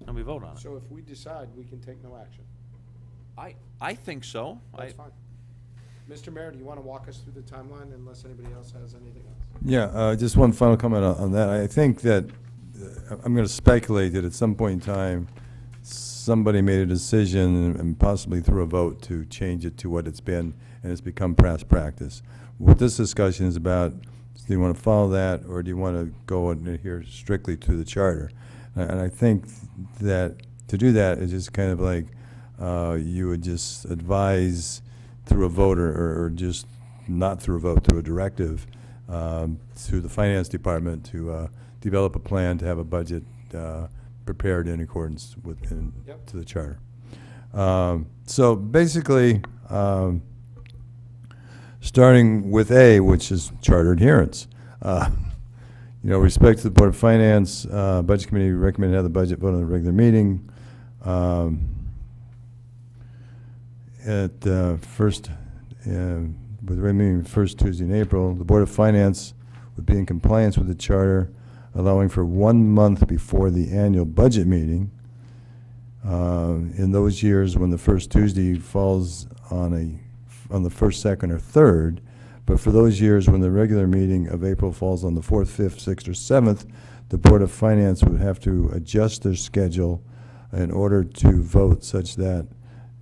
and we vote on it. So if we decide, we can take no action. I think so. That's fine. Mr. Mayor, do you want to walk us through the timeline unless anybody else has anything else? Yeah, just one final comment on that. I think that, I'm going to speculate that at some point in time, somebody made a decision and possibly through a vote to change it to what it's been, and it's become past practice. What this discussion is about, do you want to follow that, or do you want to go and adhere strictly to the charter? And I think that to do that is just kind of like you would just advise through a vote, or just not through a vote, through a directive to the finance department to develop a plan to have a budget prepared in accordance with Yep. to the charter. So basically, starting with A, which is charter adherence. Respect to the Board of Finance, Budget Committee recommend to have the budget vote on a regular meeting. With the regular meeting first Tuesday in April, the Board of Finance would be in compliance with the charter, allowing for 1 month before the annual budget meeting. In those years when the first Tuesday falls on the first, second, or third, but for those years when the regular meeting of April falls on the 4th, 5th, 6th, or 7th, the Board of Finance would have to adjust their schedule in order to vote such that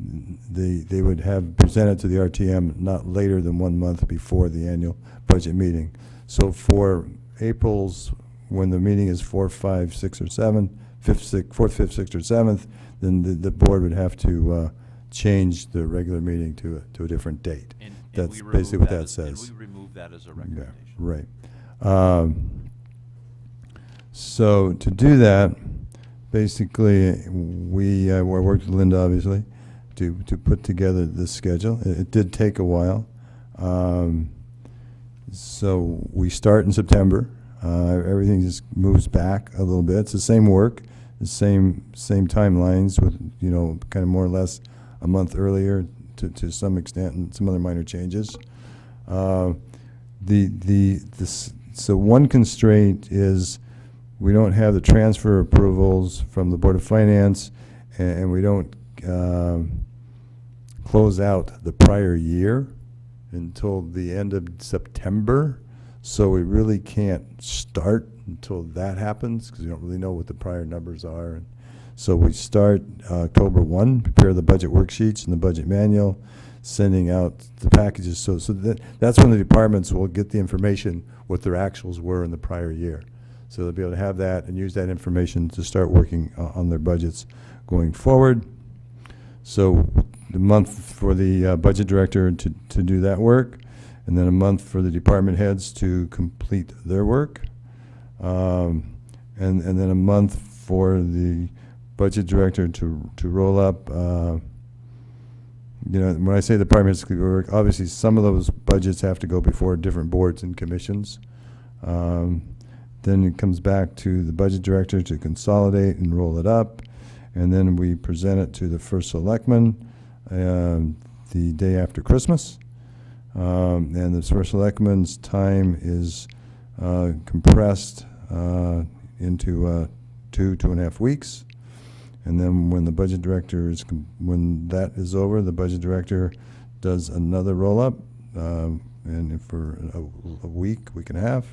they would have presented to the RTM not later than 1 month before the annual budget meeting. So for April's, when the meeting is 4, 5, 6, or 7, 4th, 5th, 6th, or 7th, then the board would have to change the regular meeting to a different date. And That's we basically remove what that as- says. And we remove that as a Yeah, recommendation. right. So to do that, basically, we worked with Linda, obviously, to put together this schedule. It did take a while. So we start in September. Everything just moves back a little bit. It's the same work, the same timelines with, you know, kind of more or less a month earlier to some extent, and some other minor changes. So one constraint is we don't have the transfer approvals from the Board of Finance, and we don't close out the prior year until the end of September. So we really can't start until that happens, because we don't really know what the prior numbers are. And so we start October 1, prepare the budget worksheets and the budget manual, sending out the packages. So that's when the departments will get the information, what their actuals were in the prior year. So they'll be able to have that and use that information to start working on their budgets going forward. So the month for the budget director to do that work, and then a month for the department heads to complete their work, and then a month for the budget director to roll up. You know, when I say the department heads work, obviously some of those budgets have to go before different boards and commissions. Then it comes back to the budget director to consolidate and roll it up, and then we present it to the first selectman the day after Christmas. And the first selectman's time is compressed into 2.5 weeks. And then when the budget director is, when that is over, the budget director does another roll-up, and for a week, week and a half.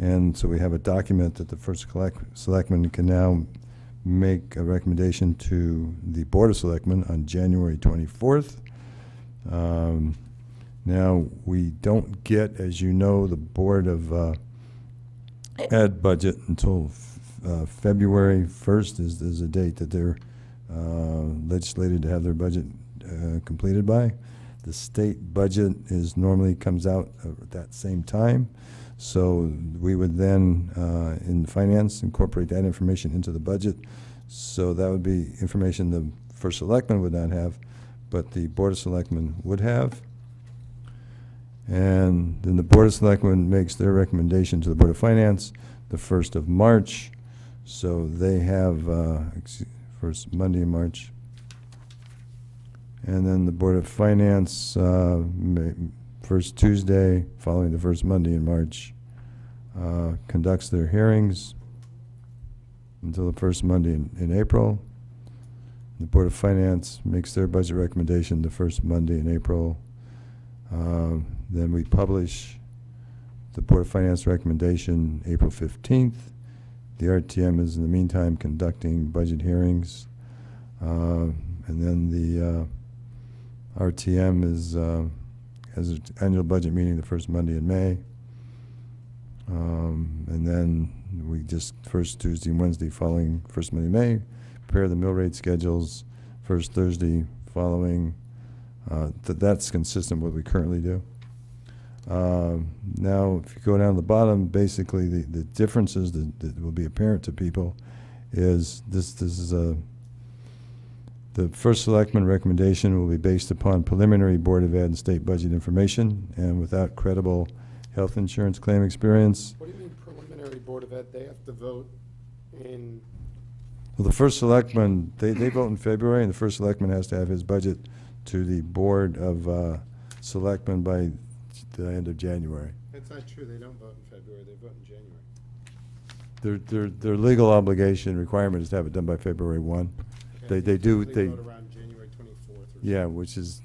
And so we have a document that the first selectman can now make a recommendation to the Board of Selectmen on January 24th. Now, we don't get, as you know, the Board of Ed budget until February 1st is the date that they're legislated to have their budget completed by. The state budget is normally comes out at that same time. So we would then, in finance, incorporate that information into the budget. So that would be information the first selectman would not have, but the Board of Selectmen would have. And then the Board of Selectmen makes their recommendation to the Board of Finance the 1st of March. So they have first Monday in March. And then the Board of Finance, first Tuesday following the first Monday in March, conducts their hearings until the first Monday in April. The Board of Finance makes their budget recommendation the first Monday in April. Then we publish the Board of Finance recommendation April 15th. The RTM is in the meantime conducting budget hearings. And then the RTM has its annual budget meeting the first Monday in May. And then we just first Tuesday and Wednesday following first Monday in May, prepare the mill rate schedules first Thursday following. That's consistent with what we currently do. Now, if you go down to the bottom, basically the differences that will be apparent to people is this is the first selectman recommendation will be based upon preliminary Board of Ed and state budget information and without credible health insurance claim experience. What do you mean preliminary Board of Ed? They have to vote in... Well, the first selectman, they vote in February, and the first selectman has to have his budget to the Board of Selectmen by the end of January. That's not true. They don't vote in February. They vote in January. Their legal obligation requirement is to have it done by February 1. Okay. They do, They vote around January 24th or yeah, which is,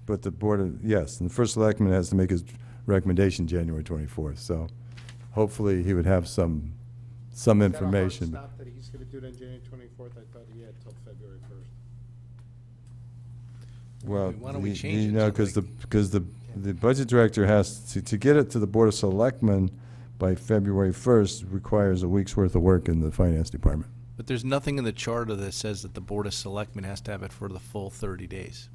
but the Board of, yes, and the first selectman has to make his recommendation January 24th. So hopefully he would have some information. Is that a hard stop that he's going to do it on January 24th? I thought he had till February 1st. Well, Why don't we change it no, to because the budget director has to get it to the Board of Selectmen by February 1st requires a week's worth of work in the finance department. But there's nothing in the charter that says that the Board of Selectmen has to have it for the full 30 days.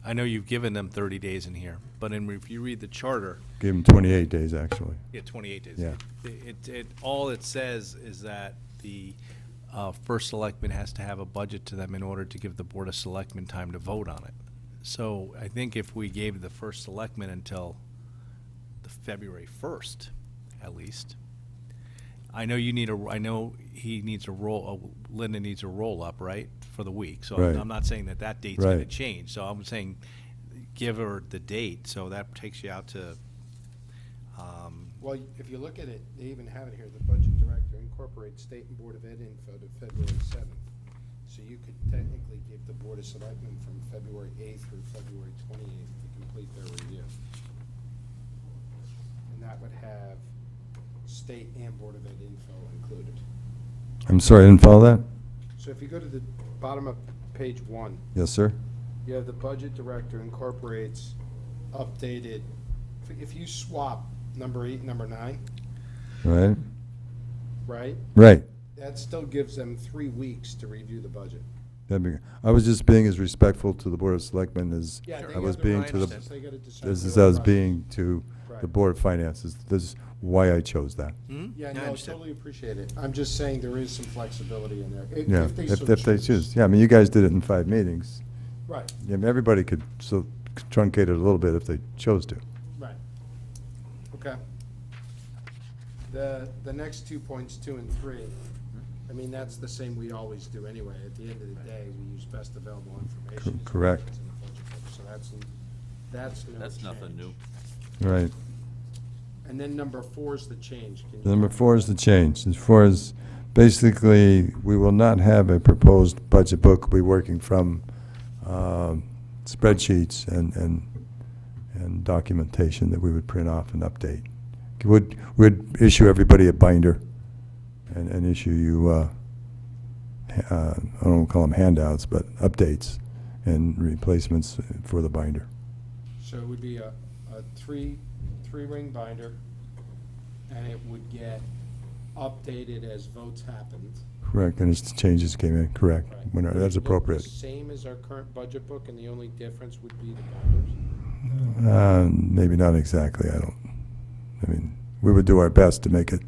I know you've given them 30 days in here, but if you read the charter, Give him 28 days, actually. yeah, 28 days. Yeah. All it says is that the first selectman has to have a budget to them in order to give the Board of Selectmen time to vote on it. So I think if we gave the first selectman until the February 1st, at least. I know he needs a Linda needs a roll-up, right, for the week. So Right. I'm not saying that date's going to Right. change. So I'm saying give her the date, so that takes you out to, Well, if you look at it, they even have it here, the budget director incorporates state and Board of Ed info to February 7th. So you could technically give the Board of Selectmen from February 8th through February 28th to complete their review. And that would have state and Board of Ed info included. I'm sorry, I didn't follow that? So if you go to the bottom of page 1, Yes, sir? you have the budget director incorporates updated, if you swap number 8 and number 9, Right? right? Right. That still gives them 3 weeks to review the budget. I was just being as respectful to the Board of Selectmen as Yeah, they I was got the being right to the, process. They gotta decide as their I own was process. being to the Right. Board of Finances. This is why I chose that. Yeah, I no, understand. totally appreciate it. I'm just saying there is some flexibility in there. Yeah, so if they choose. Yeah, I mean, you guys did it in 5 meetings. Right, Yeah, I mean, everybody could so truncate it a little bit if they chose to. right. Okay. The next 2 points, 2 and 3, I mean, that's the same we always do anyway. At the end of the day, we use best available information. Correct. It's in the budget book, so that's no That's nothing change. new. Right. And then number 4 is the change. Can you Number talk 4 about is the that? change. As far as, basically, we will not have a proposed budget book. We'll be working from spreadsheets and documentation that we would print off and update. Would issue everybody a binder and issue you, I don't call them handouts, but updates and replacements for the binder. So it would be a three-ring binder, and it would get updated as votes happened. Correct, and as changes came in, correct, Right. when Would it that's look appropriate. the same as our current budget book, and the only difference would be the binders? Maybe not exactly, I mean, we would do our best to make it,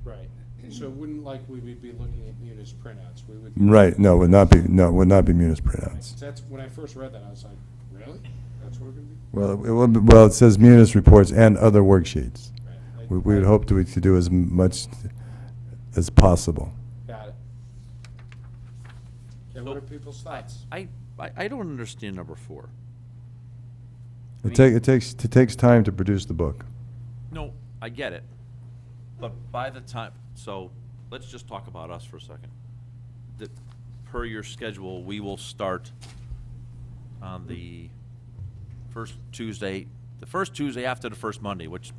Right. So it wouldn't like we would be looking at Munis printouts. We would. right, no, would not be Munis printouts. That's, when I first read that, I was like, really? That's what we're gonna be? Well, it says Munis reports and other worksheets. Right. We would hope to do as much as possible. Got it. Okay, what are people's thoughts? I don't understand number 4. It takes time to produce the book. No, I get it. But by the time, so let's just talk about us for a second. Per your schedule, we will start on the first Tuesday after the first Monday, which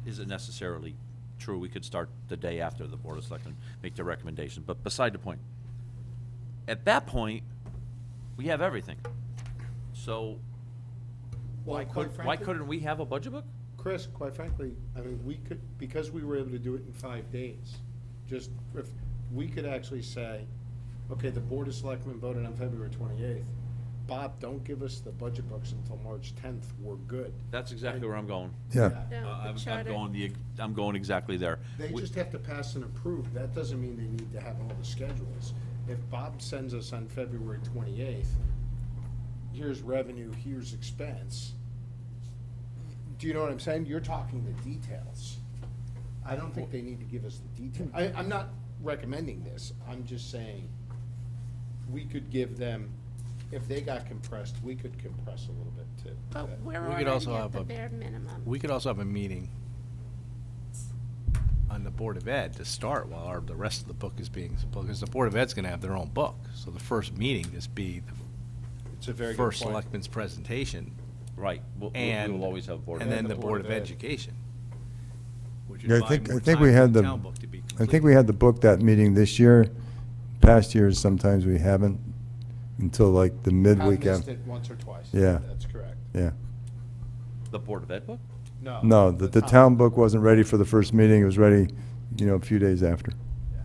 isn't necessarily true. We could start the day after the Board of Selectmen make their recommendation, but beside the point. At that point, we have everything. So Well, quite why frankly- couldn't we have a budget book? Chris, quite frankly, I mean, we could, because we were able to do it in 5 days, just, if, we could actually say, okay, the Board of Selectmen voted on February 28th. Bob, don't give us the budget books until March 10th, we're good. That's exactly where I'm going. Yeah. No, the I'm charter. I'm going exactly there. They just have to pass and approve, that doesn't mean they need to have all the schedules. If Bob sends us on February 28th, here's revenue, here's expense, do you know what I'm saying? You're talking the details. I don't think they need to give us the detail. I'm not recommending this, I'm just saying, we could give them, if they got compressed, we could compress a little bit too. But we're We could already also at have the a- bare minimum. we could also have a meeting on the Board of Ed to start while the rest of the book is being, because the Board of Ed's gonna have their own book. So the first meeting just be It's a very the good first point. selectmen's presentation. Right, we And. will always have Board of And Ed. then the Board of Education. Which Yeah, would I buy think more we time had for the, town book to be I think complete. we had the book that meeting this year. Past years, sometimes we haven't, until like the I've midweek missed after. it once or twice. Yeah. That's correct. Yeah. The Board of Ed book? No, the town book wasn't ready for the first meeting, it was ready, a few days after. Yeah.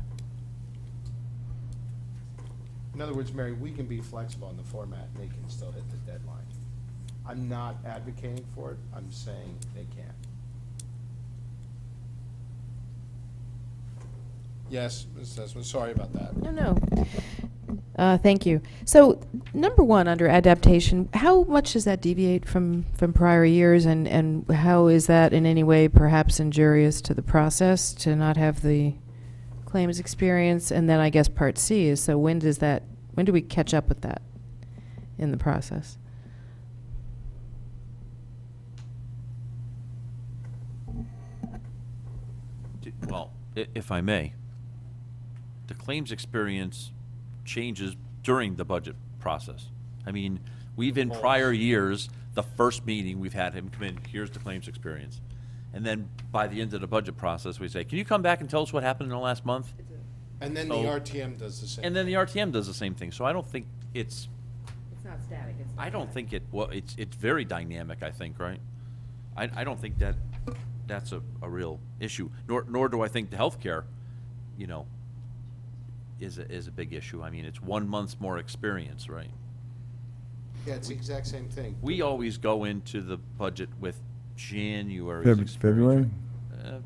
In other words, Mary, we can be flexible in the format, and they can still hit the deadline. I'm not advocating for it, I'm saying they can. Yes, Ms. Desmond, sorry about that. No. Thank you. So, number one, under adaptation, how much does that deviate from prior years, and how is that in any way perhaps injurious to the process to not have the claims experience? And then I guess part C is, so when do we catch up with that in the process? Well, if I may, the claims experience changes during the budget process. I mean, we've in prior years, the first meeting, we've had him come in, here's the claims experience. And then by the end of the budget process, we say, can you come back and tell us what happened in the last month? And then the So- RTM does the same. And then the RTM does the same thing. So I don't think it's, It's not static. I don't think it's very dynamic, I think, right? I don't think that's a real issue, nor do I think the healthcare, you know, is a big issue. I mean, it's 1 month's more experience, right? Yeah, it's the exact same thing. We always go into the budget with January's February? experience.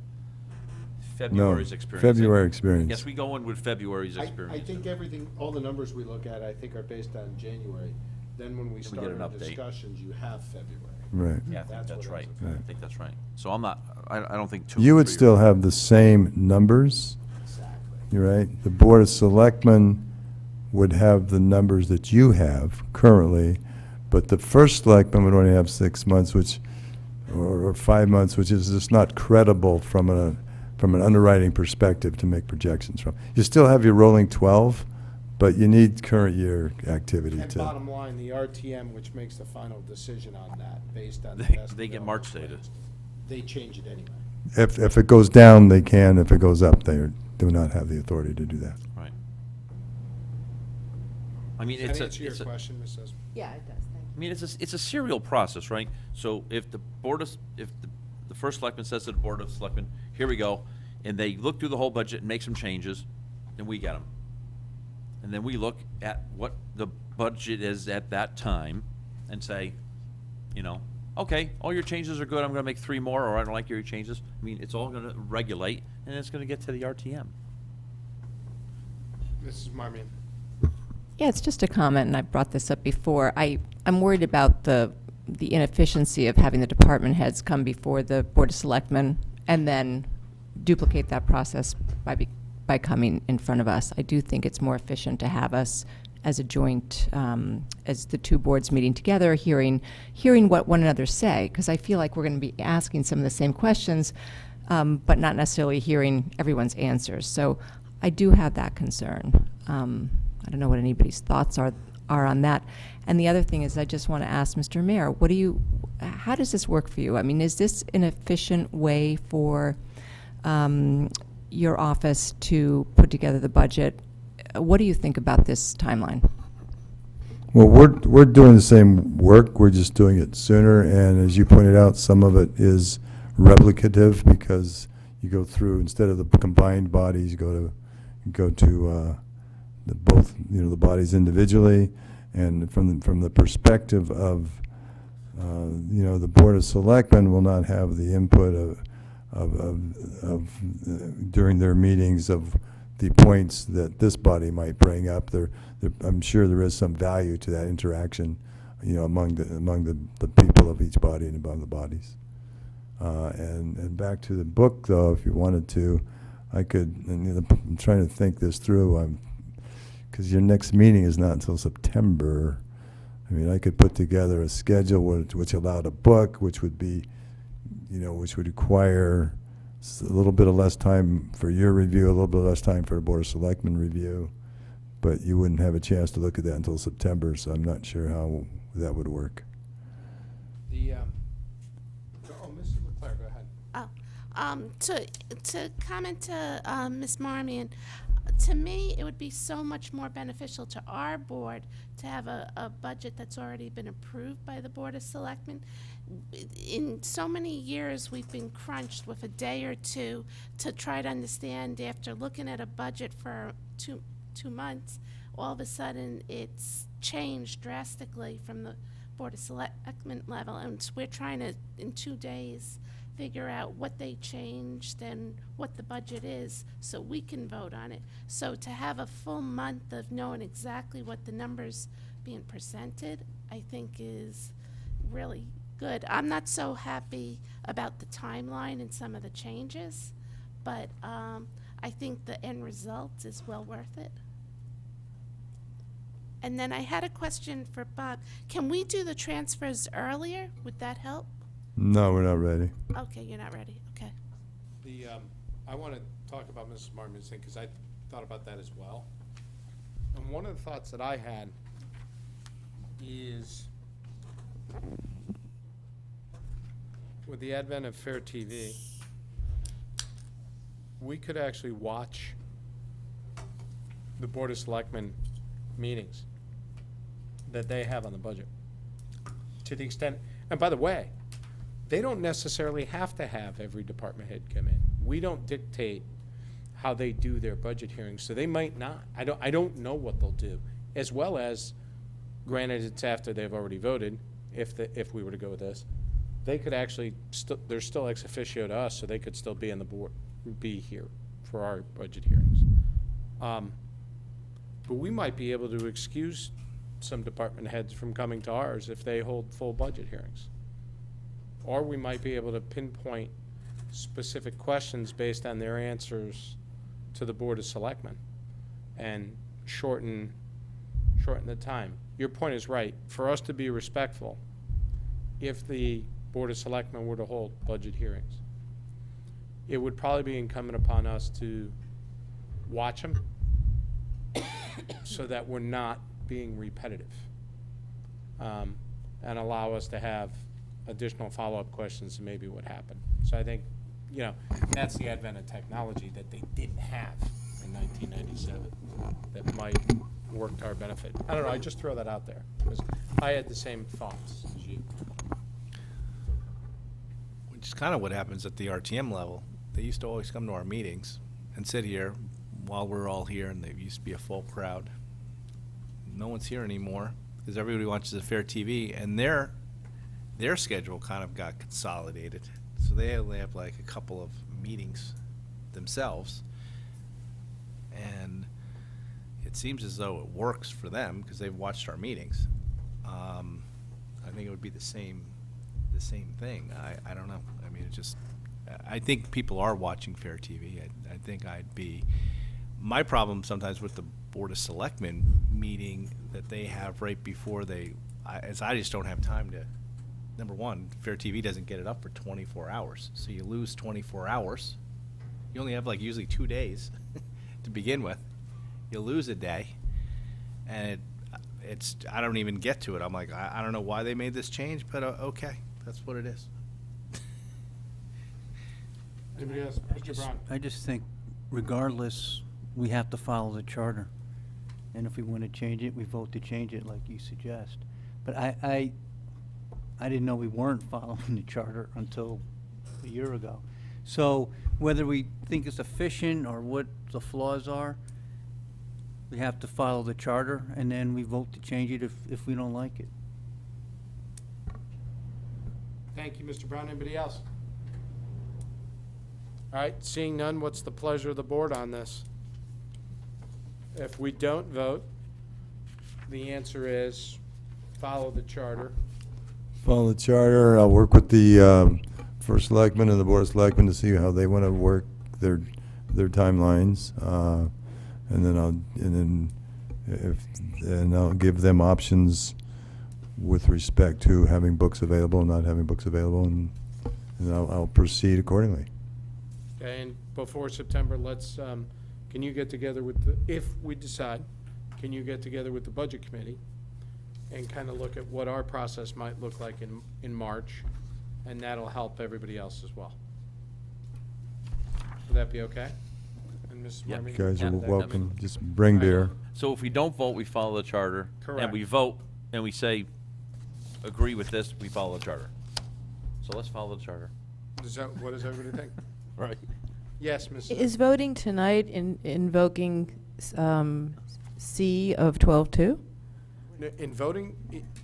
February's No, experience. February experience. Yes, we go in with February's experience. I think everything, all the numbers we look at, I think are based on January. Then when we we start get an our update. discussions, you have February. Right. Yeah, I think That's that's what right. it's about. I think that's right. So I'm not, I don't think 2 You or would 3 still are- have the same numbers, Exactly. you're right? The Board of Selectmen would have the numbers that you have currently, but the first selectman would only have 6 months, or 5 months, which is just not credible from an underwriting perspective to make projections from. You still have your rolling 12, but you need current year activity And to. bottom line, the RTM, which makes the final decision on that, based on the They best get available March data. claims, they change it anyway. If it goes down, they can. If it goes up, they do not have the authority to do that. Right. I mean, Does it's that a, answer your it's a, question, Ms. Desmond? Yeah, it does. Thank I mean, it's a serial process, right? So if the the first selectman says to the Board of Selectmen, here we go, and they look through the whole budget and make some changes, then we get them. And then we look at what the budget is at that time and say, you know, okay, all your changes are good, I'm gonna make 3 more, or I don't like your changes. I mean, it's all gonna regulate, and it's gonna get to the RTM. Mrs. Marmion? Yeah, it's just a comment, and I brought this up before. I'm worried about the inefficiency of having the department heads come before the Board of Selectmen and then duplicate that process by coming in front of us. I do think it's more efficient to have us as a joint, as the two boards meeting together, hearing what one another say, because I feel like we're going to be asking some of the same questions, but not necessarily hearing everyone's answers. So I do have that concern. I don't know what anybody's thoughts are on that. And the other thing is, I just want to ask Mr. Mayor, how does this work for you? I mean, is this an efficient way for your office to put together the budget? What do you think about this timeline? Well, we're doing the same work, we're just doing it sooner, and as you pointed out, some of it is replicative because you go through, instead of the combined bodies, you go to the bodies individually, and from the perspective of the Board of Selectmen will not have the input of during their meetings of the points that this body might bring up. I'm sure there is some value to that interaction, among the people of each body and among the bodies. And back to the book, though, if you wanted to, I could. And, I'm trying to think this through. Because your next meeting is not until September. I mean, I could put together a schedule which allowed a book, which would be, which would require a little bit of less time for your review, a little bit less time for the Board of Selectmen review, but you wouldn't have a chance to look at that until September, so I'm not sure how that would work. Mr. Leclerc, go ahead. To comment to Ms. Marmion, to me, it would be so much more beneficial to our board to have a budget that's already been approved by the Board of Selectmen. In so many years, we've been crunched with a day or two to try to understand, after looking at a budget for two months, all of a sudden it's changed drastically from the Board of Selectmen level, and we're trying to, in 2 days, figure out what they changed and what the budget is so we can vote on it. So to have a full month of knowing exactly what the numbers being presented, I think is really good. I'm not so happy about the timeline and some of the changes, but I think the end result is well worth it. And then I had a question for Bob. Can we do the transfers earlier? Would that help? No, we're not ready. Okay, you're not ready. Okay. I want to talk about Mrs. Martin's thing, because I thought about that as well. And one of the thoughts that I had is, with the advent of Fair TV, we could actually watch the Board of Selectmen meetings that they have on the budget. To the extent, and by the way, they don't necessarily have to have every department head come in. We don't dictate how they do their budget hearings, so they might not. I don't know what they'll do. As well as, granted, it's after they've already voted, if we were to go with this, they could actually, they're still ex officio to us, so they could still be on the board, be here for our budget hearings. But we might be able to excuse some department heads from coming to ours if they hold full budget hearings. Or we might be able to pinpoint specific questions based on their answers to the Board of Selectmen and shorten the time. Your point is right. For us to be respectful, if the Board of Selectmen were to hold budget hearings, it would probably be incumbent upon us to watch them so that we're not being repetitive, and allow us to have additional follow-up questions to maybe what happened. So I think, that's the advent of technology that they didn't have in 1997 that might work to our benefit. I don't know, I just throw that out there, because I had the same thoughts as you. Which is kind of what happens at the RTM level. They used to always come to our meetings and sit here while we're all here, and there used to be a full crowd. No one's here anymore because everybody watches the Fair TV, and their schedule kind of got consolidated. So they only have like a couple of meetings themselves, and it seems as though it works for them because they've watched our meetings. I think it would be the same thing. I don't know. I mean, it just, I think people are watching Fair TV. I think my problem sometimes with the Board of Selectmen meeting that they have right before I just don't have time to, number one, Fair TV doesn't get it up for 24 hours. So you lose 24 hours. You only have like usually 2 days to begin with. You lose a day, and I don't even get to it. I'm like, I don't know why they made this change, but okay, that's what it is. Anybody else? Mr. Brown? I just think regardless, we have to follow the charter. And if we want to change it, we vote to change it like you suggest. But I didn't know we weren't following the charter until a year ago. So whether we think it's efficient or what the flaws are, we have to follow the charter, and then we vote to change it if we don't like it. Thank you, Mr. Brown. Anybody else? All right, seeing none, what's the pleasure of the board on this? If we don't vote, the answer is follow the charter. Follow the charter. I'll work with the First Selectman and the Board of Selectmen to see how they want to work their timelines, and then I'll give them options with respect to having books available and not having books available, and I'll proceed accordingly. Okay, and before September, let's, can you get together with if we decide, can you get together with the Budget Committee and kind of look at what our process might look like in March, and that'll help everybody else as well. Would that be okay? And Mrs. Yep. Marmee? You guys are Yeah, welcome. Just bring beer. So if we don't vote, we follow the charter. Correct. And we vote, and we say, agree with this, we follow the charter. So let's follow the charter. What does everybody think? Right. Yes, Mrs. Is voting tonight invoking C of 12-2? In voting,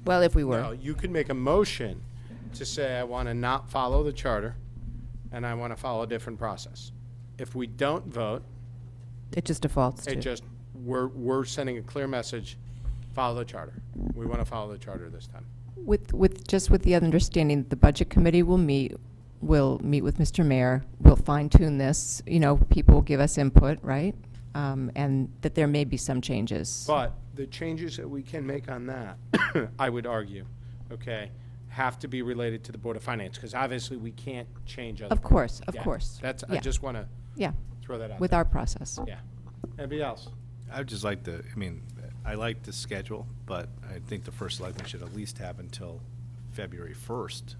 Well, if we were. no, you could make a motion to say, I want to not follow the charter, and I want to follow a different process. If we don't vote, It just defaults to. it just, we're sending a clear message, follow the charter. We want to follow the charter this time. With the understanding that the Budget Committee will meet with Mr. Mayor, we'll fine-tune this, people will give us input, right? And that there may be some changes. But the changes that we can make on that, I would argue, okay, have to be related to the Board of Finance, because obviously we can't change other. Of course, of Yeah, course. That's, I Yeah. just want to Yeah, throw that out with there. our process. Yeah. Anybody else? I would just like to, I like the schedule, but I think the first selectman should at least have until February 1st,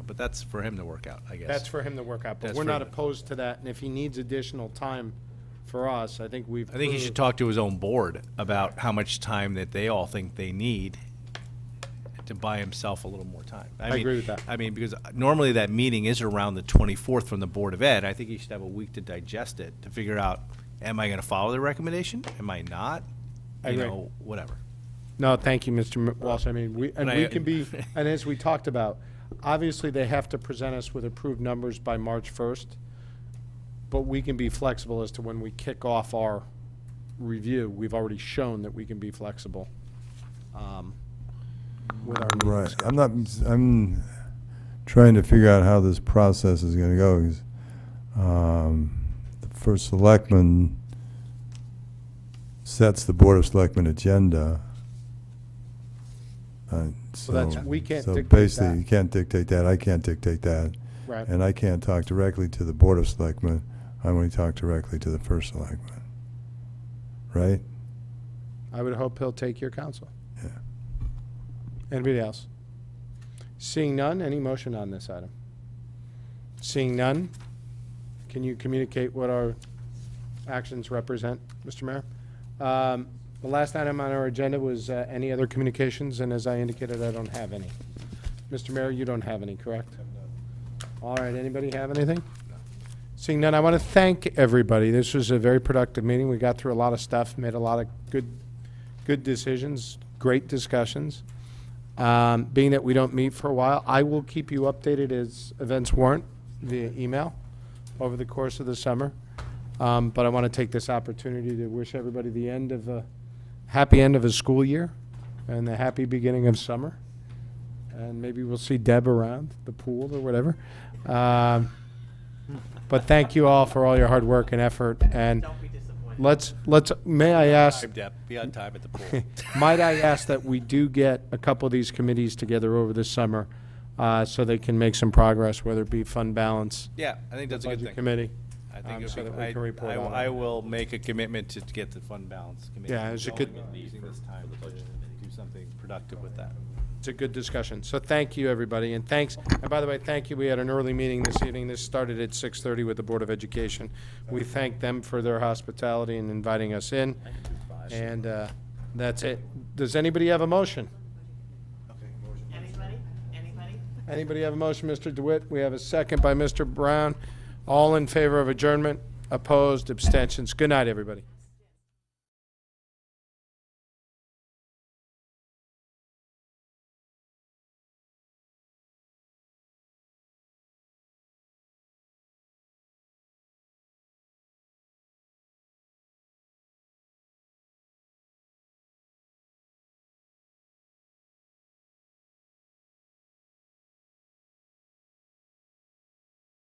but that's for him to work out, I guess. That's for him to work out, but That's we're for not him. opposed to that, and if he needs additional time for us, I think we've. I think he should proved- talk to his own board about how much time that they all think they need to buy himself a little more time. I mean- agree with that. I mean, because normally that meeting is around the 24th from the Board of Ed. I think he should have a week to digest it, to figure out, am I going to follow the recommendation? Am I not? I agree. Whatever. No, thank you, Mr. Walsh. I mean, we And I- can be, and as we talked about, obviously, they have to present us with approved numbers by March 1st, but we can be flexible as to when we kick off our review. We've already shown that we can be flexible with our meeting Right. schedule. I'm trying to figure out how this process is going to go. 'Cause, the first selectman sets the Board of Selectmen agenda. So that's- we can't so dictate basically, that. you can't dictate that. I can't dictate that. Right. And I can't talk directly to the Board of Selectmen. I only talk directly to the first selectman. Right? I would hope he'll take your counsel. Yeah. Anybody else? Seeing none, any motion on this item? Seeing none, can you communicate what our actions represent, Mr. Mayor? The last item on our agenda was any other communications, and as I indicated, I don't have any. Mr. Mayor, you don't have any, correct? All right, anybody have anything? Seeing none, I want to thank everybody. This was a very productive meeting. We got through a lot of stuff, made a lot of good decisions, great discussions. Being that we don't meet for a while, I will keep you updated as events warrant via email over the course of the summer. But I want to take this opportunity to wish everybody the happy end of a school year and the happy beginning of summer. And maybe we'll see Deb around the pool or whatever. But thank you all for all your hard work and effort. And may I ask, Be on time at the pool. might I ask that we do get a couple of these committees together over the summer so they can make some progress, whether it be fund balance, Yeah, I think that's a good budget thing. committee. I think so it'd that be- we can report on it. I will make a commitment to get the fund balance committee. Yeah, it's a good- going and using this time to do something productive with that. It's a good discussion. So thank you, everybody, and thanks. And by the way, thank you. We had an early meeting this evening. This started at 6:30 with the Board of Education. We thank them for their hospitality and inviting us in. And that's it. Does anybody have a motion? Anybody have a motion, Mr. DeWitt? We have a second by Mr. Brown. All in favor of adjournment? Opposed? Abstentions? Good night, everybody.